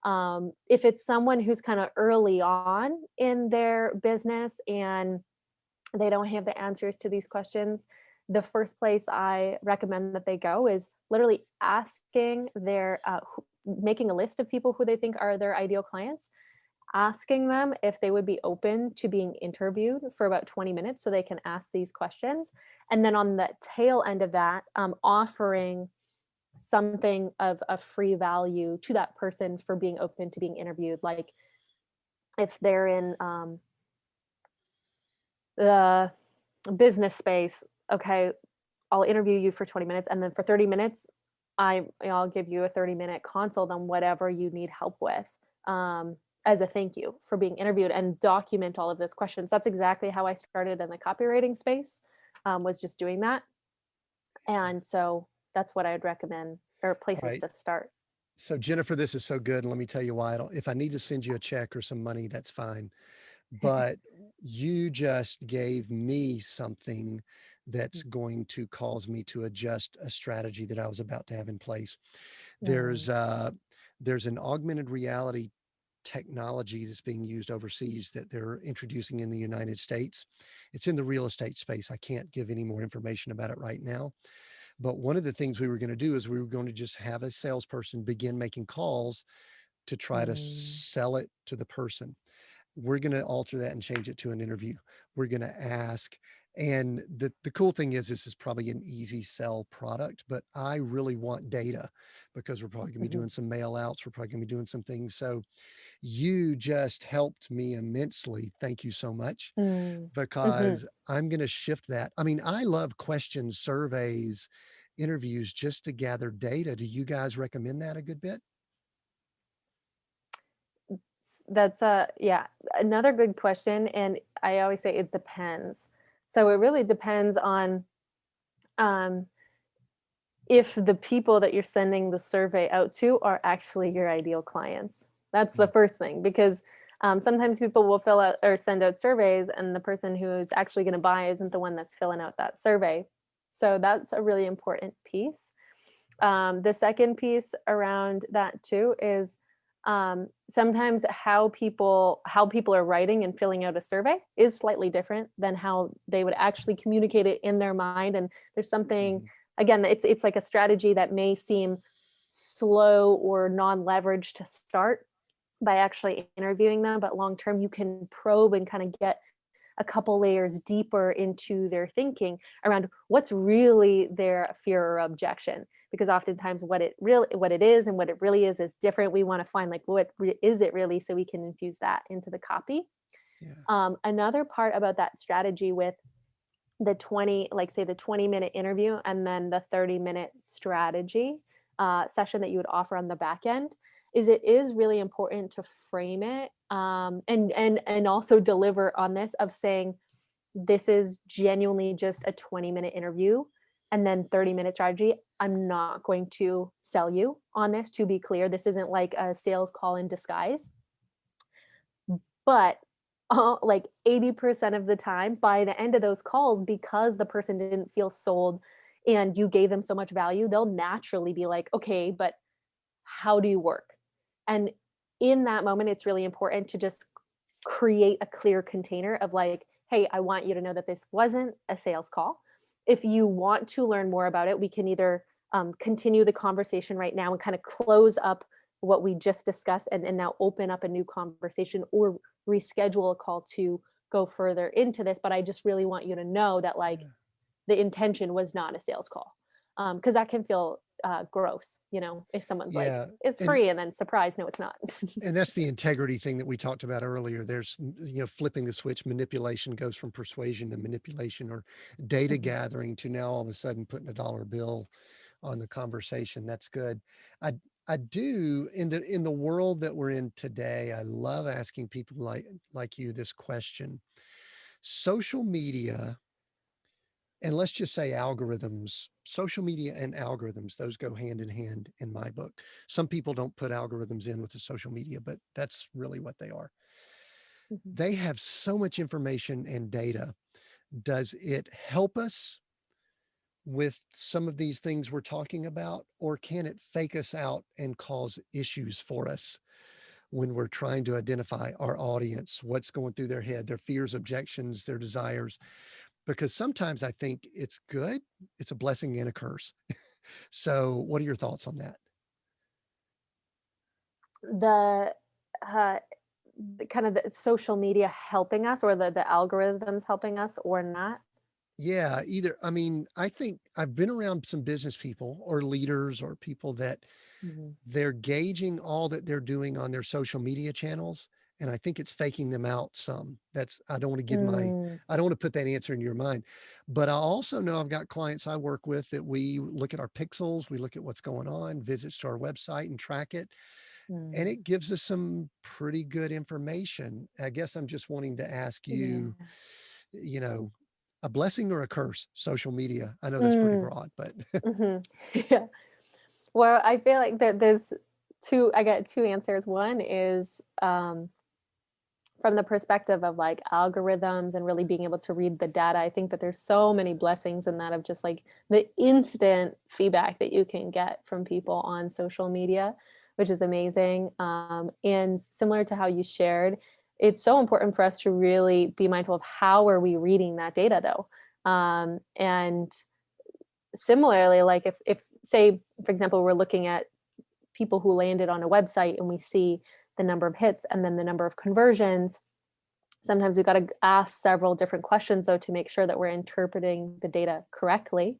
Speaker 2: If it's someone who's kind of early on in their business and they don't have the answers to these questions, the first place I recommend that they go is literally asking making a list of people who they think are their ideal clients, asking them if they would be open to being interviewed for about 20 minutes so they can ask these questions. And then on the tail end of that, offering something of a free value to that person for being open to being interviewed. Like if they're in the business space, okay, I'll interview you for 20 minutes, and then for 30 minutes, I'll give you a 30-minute consult on whatever you need help with, as a thank you for being interviewed, and document all of those questions. That's exactly how I started in the copywriting space, was just doing that. And so that's what I'd recommend, or
Speaker 1: All
Speaker 2: places
Speaker 1: right.
Speaker 2: to start.
Speaker 1: So Jennifer, this is so good. And let me tell you why. If I need to send you a check or some money, that's fine. But you just gave me something that's going to cause me to adjust a strategy that I was about to have in place.
Speaker 2: Mm,
Speaker 1: There's uh there's an augmented reality technology that's being used overseas that they're introducing in the United States. It's in the real estate space. I can't give any more information about it right now. But one of the things we were going to do is we were going to just have a salesperson begin making calls to try to
Speaker 2: mm,
Speaker 1: sell it to the person. We're going to alter that and change it to an interview. We're going to ask. And the cool thing is, this is probably an easy sell product, but I really want data because we're probably going to be
Speaker 2: mhm,
Speaker 1: doing some mail outs. We're probably going to be doing some things. So you just helped me immensely. Thank you so much,
Speaker 2: mm, mhm.
Speaker 1: because I'm going to shift that. I mean, I love questions, surveys, interviews just to gather data. Do you guys recommend that a good bit?
Speaker 2: That's yeah, another good question, and I always say it depends. So it really depends on, um, if the people that you're sending the survey out to are actually your ideal clients. That's the
Speaker 1: Mm,
Speaker 2: first thing, because sometimes people will fill out or send out surveys, and the person who is actually going to buy isn't the one that's filling out that survey. So that's a really important piece. The second piece around that too is, sometimes how people are writing and filling out a survey is slightly different than how they would actually communicate it in their mind. And there's something,
Speaker 1: mhm.
Speaker 2: again, it's like a strategy that may seem slow or non-leveraged to start by actually interviewing them, but long term you can probe and kind of get a couple layers deeper into their thinking around what's really their fear or objection, because oftentimes what it is and what it really is different. We want to find like is it really, so we can infuse that into the copy.
Speaker 1: Yeah.
Speaker 2: Another part about that strategy with the 20, like say the 20-minute interview and then the 30-minute strategy session that you would offer on the back end, is it is really important to frame it, and also deliver on this of saying, this is genuinely just a 20-minute interview and then 30-minute strategy. I'm not going to sell you on this, to be clear. This isn't like a sales call in disguise. But like 80% of the time, by the end of those calls, because the person didn't feel sold and you gave them so much value, they'll naturally be like, okay, but how do you work? And in that moment, it's really important to just create a clear container of like, hey, I want you to know that this wasn't a sales call. If you want to learn more about it, we can either continue the conversation right now and kind of close up what we just discussed, and now open up a new conversation, or reschedule a call to go further into this. But I just really want you to know that like
Speaker 1: Yeah.
Speaker 2: the intention was not a sales call, because that can feel gross, if someone's like,
Speaker 1: Yeah.
Speaker 2: it's
Speaker 1: And
Speaker 2: free, and then surprise, no, it's not.
Speaker 1: and that's the integrity thing that we talked about earlier. There's, flipping the switch. Manipulation goes from persuasion to manipulation, or data
Speaker 2: Mhm.
Speaker 1: gathering, to now all of a sudden putting a dollar bill on the conversation. That's good. I I do, in the world that we're in today, I love asking people like you this question. social media, and let's just say algorithms, social media and algorithms, those go hand in hand in my book. Some people don't put algorithms in with the social media, but that's really what they are.
Speaker 2: Mhm.
Speaker 1: They have so much information and data. Does it help us with some of these things we're talking about, or can it fake us out and cause issues for us when we're trying to identify our audience, what's going through their head, their fears, objections, their desires? Because sometimes I think it's good, it's a blessing and a curse. So, what are your thoughts on that?
Speaker 2: The uh, kind of the social media helping us, or the algorithms helping us or not?
Speaker 1: Yeah, either. I mean, I think I've been around some business people or leaders or people that
Speaker 2: Mhm.
Speaker 1: they're gauging all that they're doing on their social media channels. And I think it's faking them out some. That's, I don't want to give my,
Speaker 2: Mm,
Speaker 1: I don't want to put that answer in your mind. But I also know I've got clients I work with that we look at our pixels, we look at what's going on, visits to our website and track it. And
Speaker 2: mm.
Speaker 1: it gives us some pretty good information. I guess I'm just wanting to ask you,
Speaker 2: Yeah.
Speaker 1: you know, a blessing or a curse, social media? I know that's pretty
Speaker 2: Mm,
Speaker 1: broad, but
Speaker 2: mhm. Yeah. Well, I feel like there's 2 I got 2 answers. One is, from the perspective of, like, algorithms and really being able to read the data. I think that there's so many blessings in that, of just, like, the instant feedback that you can get from people on social media, which is amazing. And similar to how you shared, it's so important for us to really be mindful of how are we reading that data, though. And similarly, like, if say, for example, we're looking at people who landed on a website and we see the number of hits and then the number of conversions. Sometimes we got to ask several different questions, though, to make sure that we're interpreting the data correctly,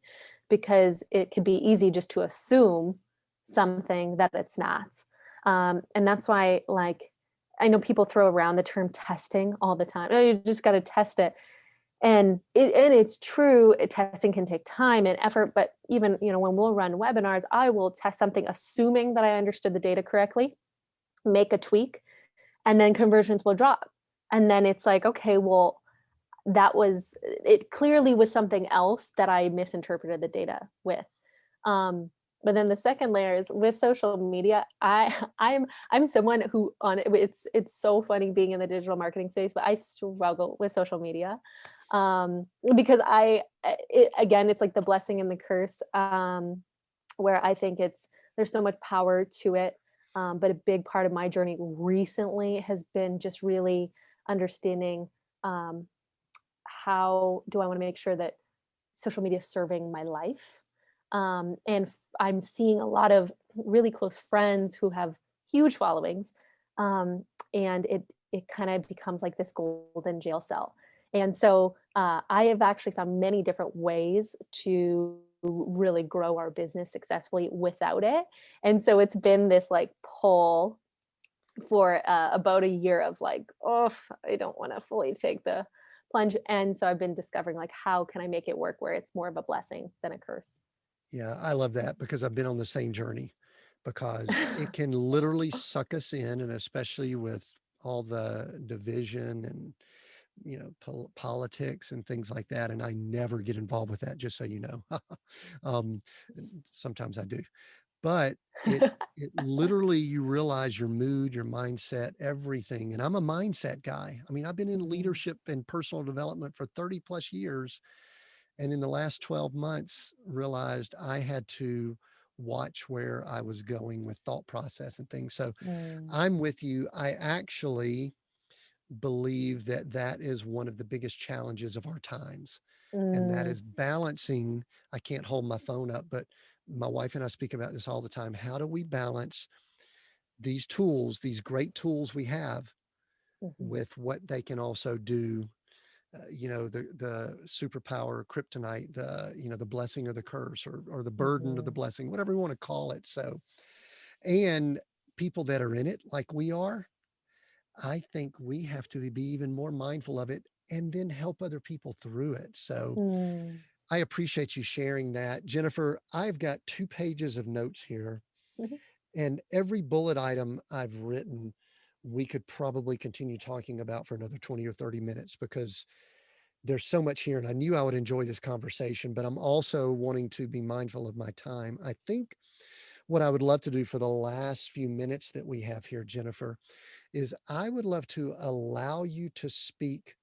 Speaker 2: because it could be easy just to assume something that it's not. And that's why, like, I know people throw around the term testing all the time. Oh, you just got to test it. And it's true, testing can take time and effort, but even, when we'll run webinars, I will test something assuming that I understood the data correctly, make a tweak, and then conversions will drop. And then it's like, okay, well, it clearly was something else that I misinterpreted the data with. Um, but then the second layer is with social media. I'm someone who on it's so funny being in the digital marketing space, but I struggle with social media, because again, it's like the blessing and the curse, where I think there's so much power to it. But a big part of my journey recently has been just really understanding, um, how do I want to make sure that social media is serving my life. And I'm seeing a lot of really close friends who have huge followings, um, and it kind of becomes like this golden jail cell. And so I have actually found many different ways to really grow our business successfully without it. And so it's been this like pull for about a year of like, oh, I don't want to fully take the plunge. And so I've been discovering, like, how can I make it work where it's more of a blessing than a curse.
Speaker 1: yeah, I love that because I've been on the same journey because it can literally suck us in, and especially with all the division and politics and things like that. And I never get involved with that, just so you know. um, Sometimes I do, but it literally, you realize your mood, your mindset, everything. And I'm a mindset guy. I mean, I've been in
Speaker 2: Mhm.
Speaker 1: leadership and personal development for 30 plus years, and in the last 12 months realized I had to watch where I was going with thought process and things. So
Speaker 2: Mm,
Speaker 1: I'm with you. I actually believe that that is one of the biggest challenges of our times, and that
Speaker 2: mm,
Speaker 1: is balancing. I can't hold my phone up, but my wife and I speak about this all the time. How do we balance these tools, these great tools we have,
Speaker 2: mhm,
Speaker 1: with what they can also do? The superpower, kryptonite, the blessing or the curse, or the burden or the
Speaker 2: mhm,
Speaker 1: blessing, whatever we want to call it. So, and people that are in it like we are, I think we have to be even more mindful of it and then help other people through it. So
Speaker 2: mm,
Speaker 1: I appreciate you sharing that. Jennifer, I've got 2 pages of notes here,
Speaker 2: mhm.
Speaker 1: and every bullet item I've written, we could probably continue talking about for another 20 or 30 minutes because there's so much here, and I knew I would enjoy this conversation, but I'm also wanting to be mindful of my time. I think what I would love to do for the last few minutes that we have here, Jennifer, is I would love to allow you to speak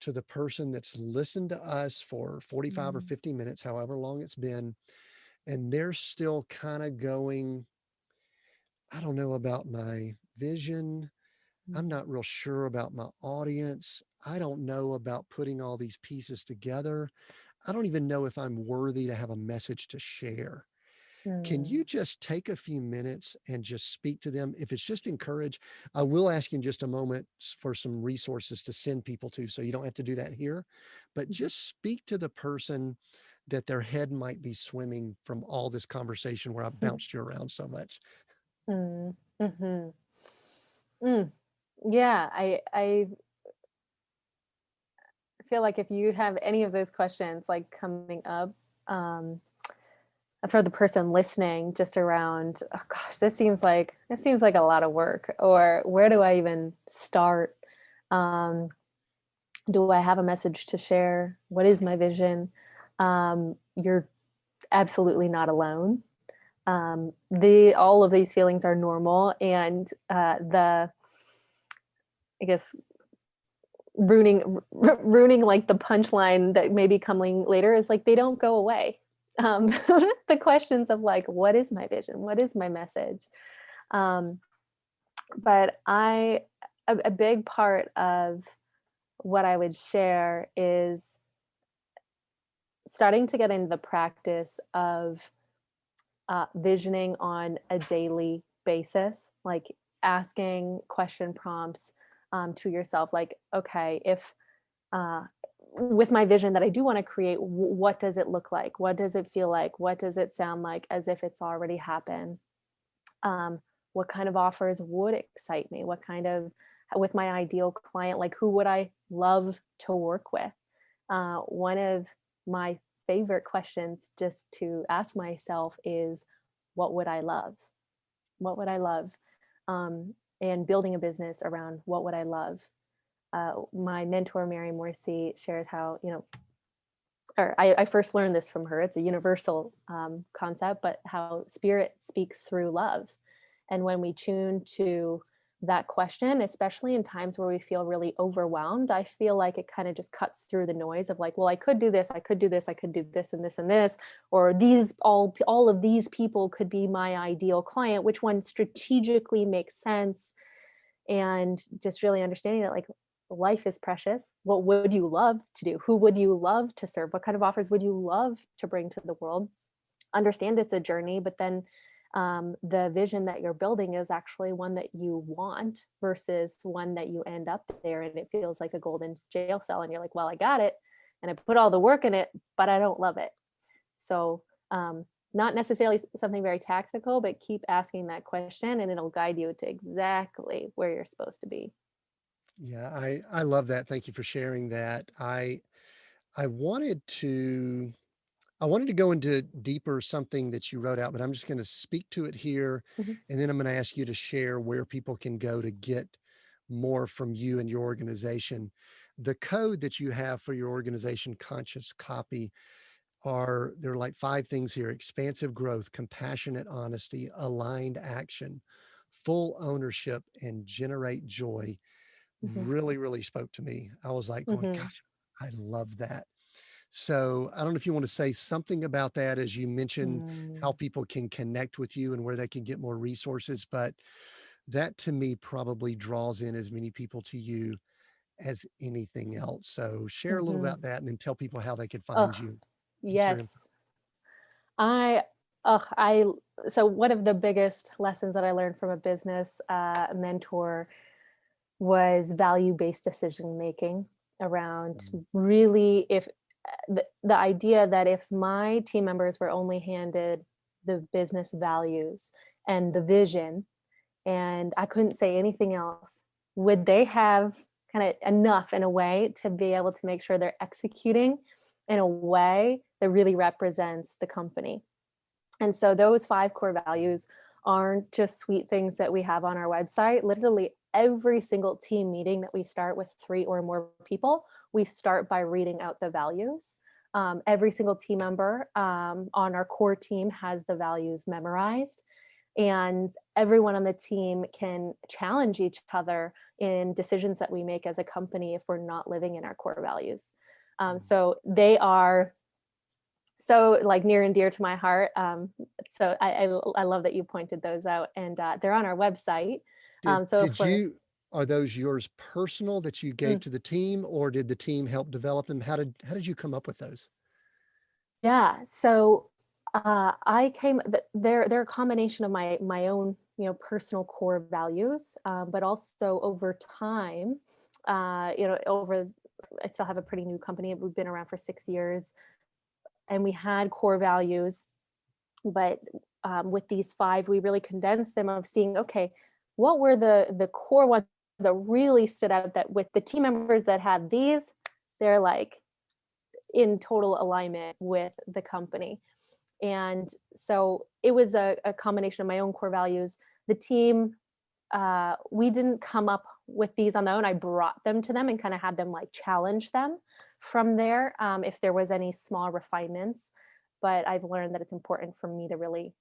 Speaker 1: to the person that's listened to us for 45 or
Speaker 2: Mm,
Speaker 1: 50 minutes, however long it's been, and they're still kind of going, I don't know about my vision. I'm
Speaker 2: mm,
Speaker 1: not real sure about my audience. I don't know about putting all these pieces together. I don't even know if I'm worthy to have a message to share. Can
Speaker 2: mm,
Speaker 1: you just take a few minutes and just speak to them? If it's just encourage, I will ask you in just a moment for some resources to send people to, so you don't have to do that here, but
Speaker 2: mhm,
Speaker 1: just speak to the person that their head might be swimming from all this conversation where I bounced you around so much.
Speaker 2: mm, mhm. Mm. Yeah, I feel like if you have any of those questions like coming up, um, for the person listening, just around, oh gosh, this seems like a lot of work, or where do I even start? Um, do I have a message to share? What is my vision? You're absolutely not alone. The all of these feelings are normal, and the I guess ruining like the punchline that may be coming later is like they don't go away. Um, the questions of like, what is my vision? What is my message? Um, but a big part of what I would share is starting to get into the practice of visioning on a daily basis, like asking question prompts to yourself, like, okay, if uh, with my vision that I do want to create, what does it look like? What does it feel like? What does it sound like as if it's already happened? Um, what kind of offers would excite me? What kind of, with my ideal client, like who would I love to work with? One of my favorite questions just to ask myself is, what would I love? What would I love? And building a business around what would I love? My mentor, Mary Morrissey, shares how, or I first learned this from her. It's a universal concept, but how spirit speaks through love. And when we tune to that question, especially in times where we feel really overwhelmed, I feel like it kind of just cuts through the noise of like, well, I could do this, I could do this, I could do this and this and this, or these all of these people could be my ideal client. Which one strategically makes sense? And just really understanding that like life is precious. What would you love to do? Who would you love to serve? What kind of offers would you love to bring to the world? Understand it's a journey, but then the vision that you're building is actually one that you want versus one that you end up there and it feels like a golden jail cell and you're like, well, I got it and I put all the work in it, but I don't love it. So not necessarily something very tactical, but keep asking that question and it'll guide you to exactly where you're supposed to be.
Speaker 1: Yeah, I love that. Thank you for sharing that. I wanted to I wanted to go into deeper something that you wrote out, but I'm just going to speak to it here,
Speaker 2: Mhm,
Speaker 1: and then I'm going to ask you to share where people can go to get more from you and your organization. The code that you have for your organization, Conscious Copy, are there are like five things here: expansive growth, compassionate honesty, aligned action, full ownership, and generate joy.
Speaker 2: mhm,
Speaker 1: Really, really spoke to me. I was like going,
Speaker 2: mhm,
Speaker 1: gosh, I love that. So I don't know if you want to say something about that as you mentioned how
Speaker 2: mm,
Speaker 1: people can connect with you and where they can get more resources, but that to me probably draws in as many people to you as anything else. So share a little
Speaker 2: mhm.
Speaker 1: about that and then tell people how they could
Speaker 2: Oh,
Speaker 1: find you, get your
Speaker 2: yes.
Speaker 1: info.
Speaker 2: I, oh, I, so one of the biggest lessons that I learned from a business mentor was value-based decision making around
Speaker 1: Mm,
Speaker 2: really if the idea that if my team members were only handed the business values and the vision and I couldn't say anything else, would they have kind of enough in a way to be able to make sure they're executing in a way that really represents the company? And so those five core values aren't just sweet things that we have on our website. Literally every single team meeting that we start with 3 or more people, we start by reading out the values. Every single team member on our core team has the values memorized, and everyone on the team can challenge each other in decisions that we make as a company if we're not living in our core values. So they are so like near and dear to my heart. So I love that you pointed those out, and they're on our website. So
Speaker 1: Did
Speaker 2: for
Speaker 1: you are those yours personal that you gave
Speaker 2: mm,
Speaker 1: to the team, or did the team help develop them? How did you come up with those?
Speaker 2: yeah, so I came. They're a combination of my own personal core values, but also over time, over I still have a pretty new company. We've been around for 6 years, and we had core values, but with these 5 we really condensed them, of seeing, okay, what were the core ones that really stood out, that with the team members that had these, they're like in total alignment with the company. And so it was a combination of my own core values. The team, we didn't come up with these on their own. I brought them to them and kind of had them like challenge them from there, if there was any small refinements. But I've learned that it's important for me to really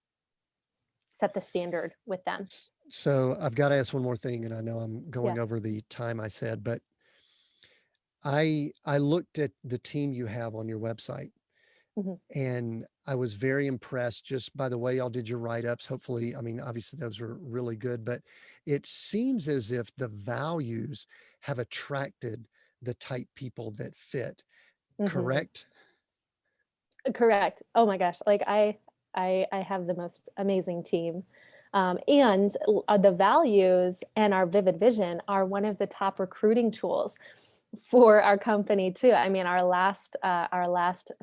Speaker 2: set the standard with them.
Speaker 1: So I've got to ask one more thing, and I know I'm
Speaker 2: Yeah.
Speaker 1: going over the time I said, but I looked at the team you have on your website,
Speaker 2: Mhm.
Speaker 1: and I was very impressed just by the way y'all did your write-ups. Hopefully, I mean, obviously those were really good, but it seems as if the values have attracted the type people that fit,
Speaker 2: Mhm.
Speaker 1: correct?
Speaker 2: Correct. Oh my gosh. Like I have the most amazing team. And the values and our vivid vision are one of the top recruiting tools for our company too. I mean, our last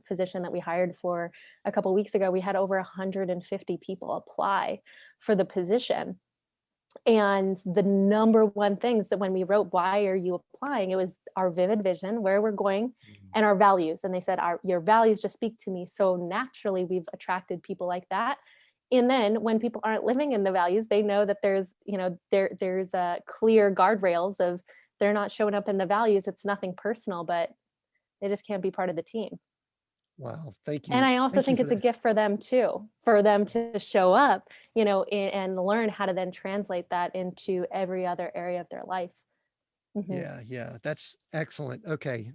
Speaker 2: position that we hired for a couple weeks ago, we had over 150 people apply for the position. And the number one things that when we wrote, why are you applying? It was our vivid vision, where we're going,
Speaker 1: Mhm.
Speaker 2: and our values. And they said, your values just speak to me. So naturally, we've attracted people like that. And then when people aren't living in the values, they know that there's a clear guardrails of, they're not showing up in the values. It's nothing personal, but they just can't be part of the team.
Speaker 1: Wow, thank
Speaker 2: And
Speaker 1: you.
Speaker 2: I also
Speaker 1: Thank you
Speaker 2: think
Speaker 1: for
Speaker 2: it's a
Speaker 1: that.
Speaker 2: gift for them too, for them to show up, and learn how to then translate that into every other area of their life. Mhm.
Speaker 1: Yeah, yeah, that's excellent. Okay,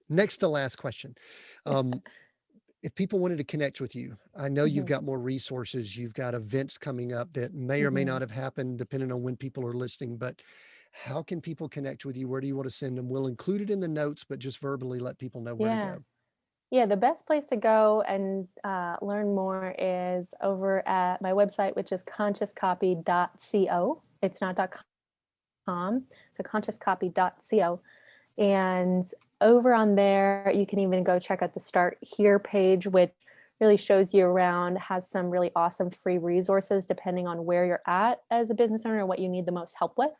Speaker 1: next to last question. Um, if people wanted to connect with you, I know you've
Speaker 2: Mhm.
Speaker 1: got more resources, you've got events coming up that may or may not
Speaker 2: Mhm.
Speaker 1: have happened depending on when people are listening, but how can people connect with you? Where do you want to send them? We'll include it in the notes, but just verbally let people know where to
Speaker 2: Yeah.
Speaker 1: go.
Speaker 2: Yeah, the best place to go and learn more is over at my website, which is consciouscopy.co. It's not .com, so consciouscopy.co. And over on there, you can even go check out the Start Here page, which really shows you around, has some really awesome free resources depending on where you're at as a business owner and what you need the most help with.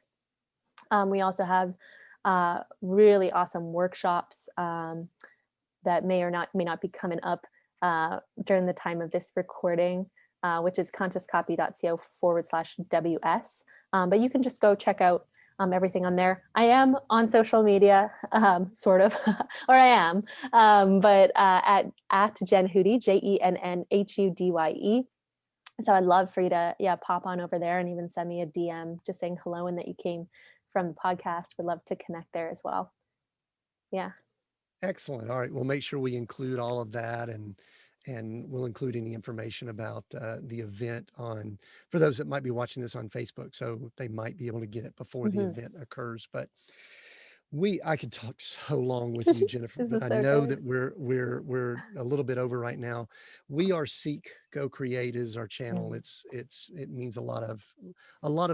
Speaker 2: We also have really awesome workshops that may not be coming up during the time of this recording, which is consciouscopy.co/WS. But you can just go check out everything on there. I am on social media, sort of, or I am, but at Jen Hudye, JENNHUDYE. So I'd love for you to, yeah, pop on over there and even send me a DM just saying hello and that you came from the podcast. Would love to connect there as well. Yeah.
Speaker 1: Excellent. All right. We'll make sure we include all of that, and we'll include any information about the event on for those that might be watching this on Facebook. So they might be able to get it before the
Speaker 2: Mhm.
Speaker 1: event occurs. But I could talk so long with you, Jennifer,
Speaker 2: This
Speaker 1: but
Speaker 2: is
Speaker 1: I
Speaker 2: so
Speaker 1: know
Speaker 2: good.
Speaker 1: that we're a little bit over right now. We are Seek Go Create is our channel.
Speaker 2: Mhm.
Speaker 1: It means a lot of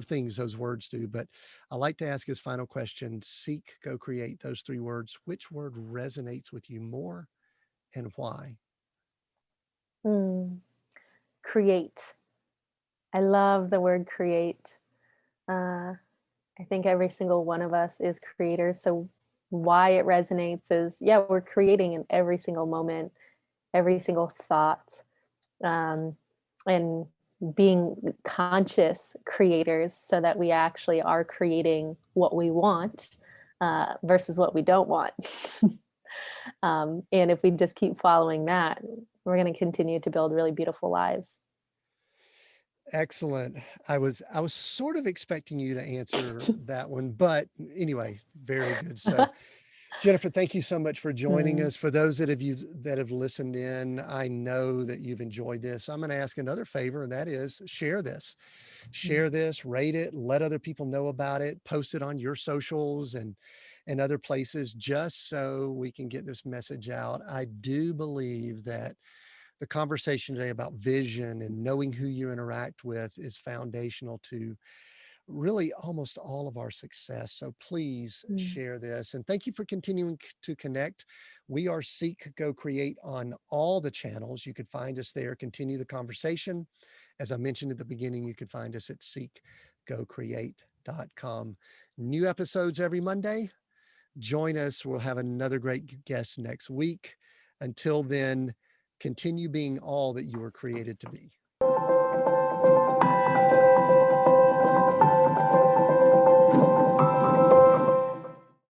Speaker 1: things, those words do, but I like to ask this final question: Seek Go Create, those 3 words, which word resonates with you more and why?
Speaker 2: Mm. Create. I love the word create. Uh, I think every single one of us is creators. So why it resonates is, yeah, we're creating in every single moment, every single thought. Um, and being conscious creators so that we actually are creating what we want versus what we don't want. And if we just keep following that, we're going to continue to build really beautiful lives.
Speaker 1: Excellent. I was sort of expecting you to answer that one, but anyway, very good. So Jennifer, thank you so much for joining
Speaker 2: Mm,
Speaker 1: us. For those that have listened in, I know that you've enjoyed this. I'm going to ask another favor, and that is share this.
Speaker 2: mm,
Speaker 1: Share this, rate it, let other people know about it, post it on your socials and other places just so we can get this message out. I do believe that the conversation today about vision and knowing who you interact with is foundational to really almost all of our success. So please
Speaker 2: mm.
Speaker 1: share this. And thank you for continuing to connect. We are Seek, Go, Create on all the channels. You could find us there, continue the conversation. As I mentioned at the beginning, you could find us at seekgocreate.com. New episodes every Monday. Join us. We'll have another great guest next week. Until then, continue being all that you were created to be.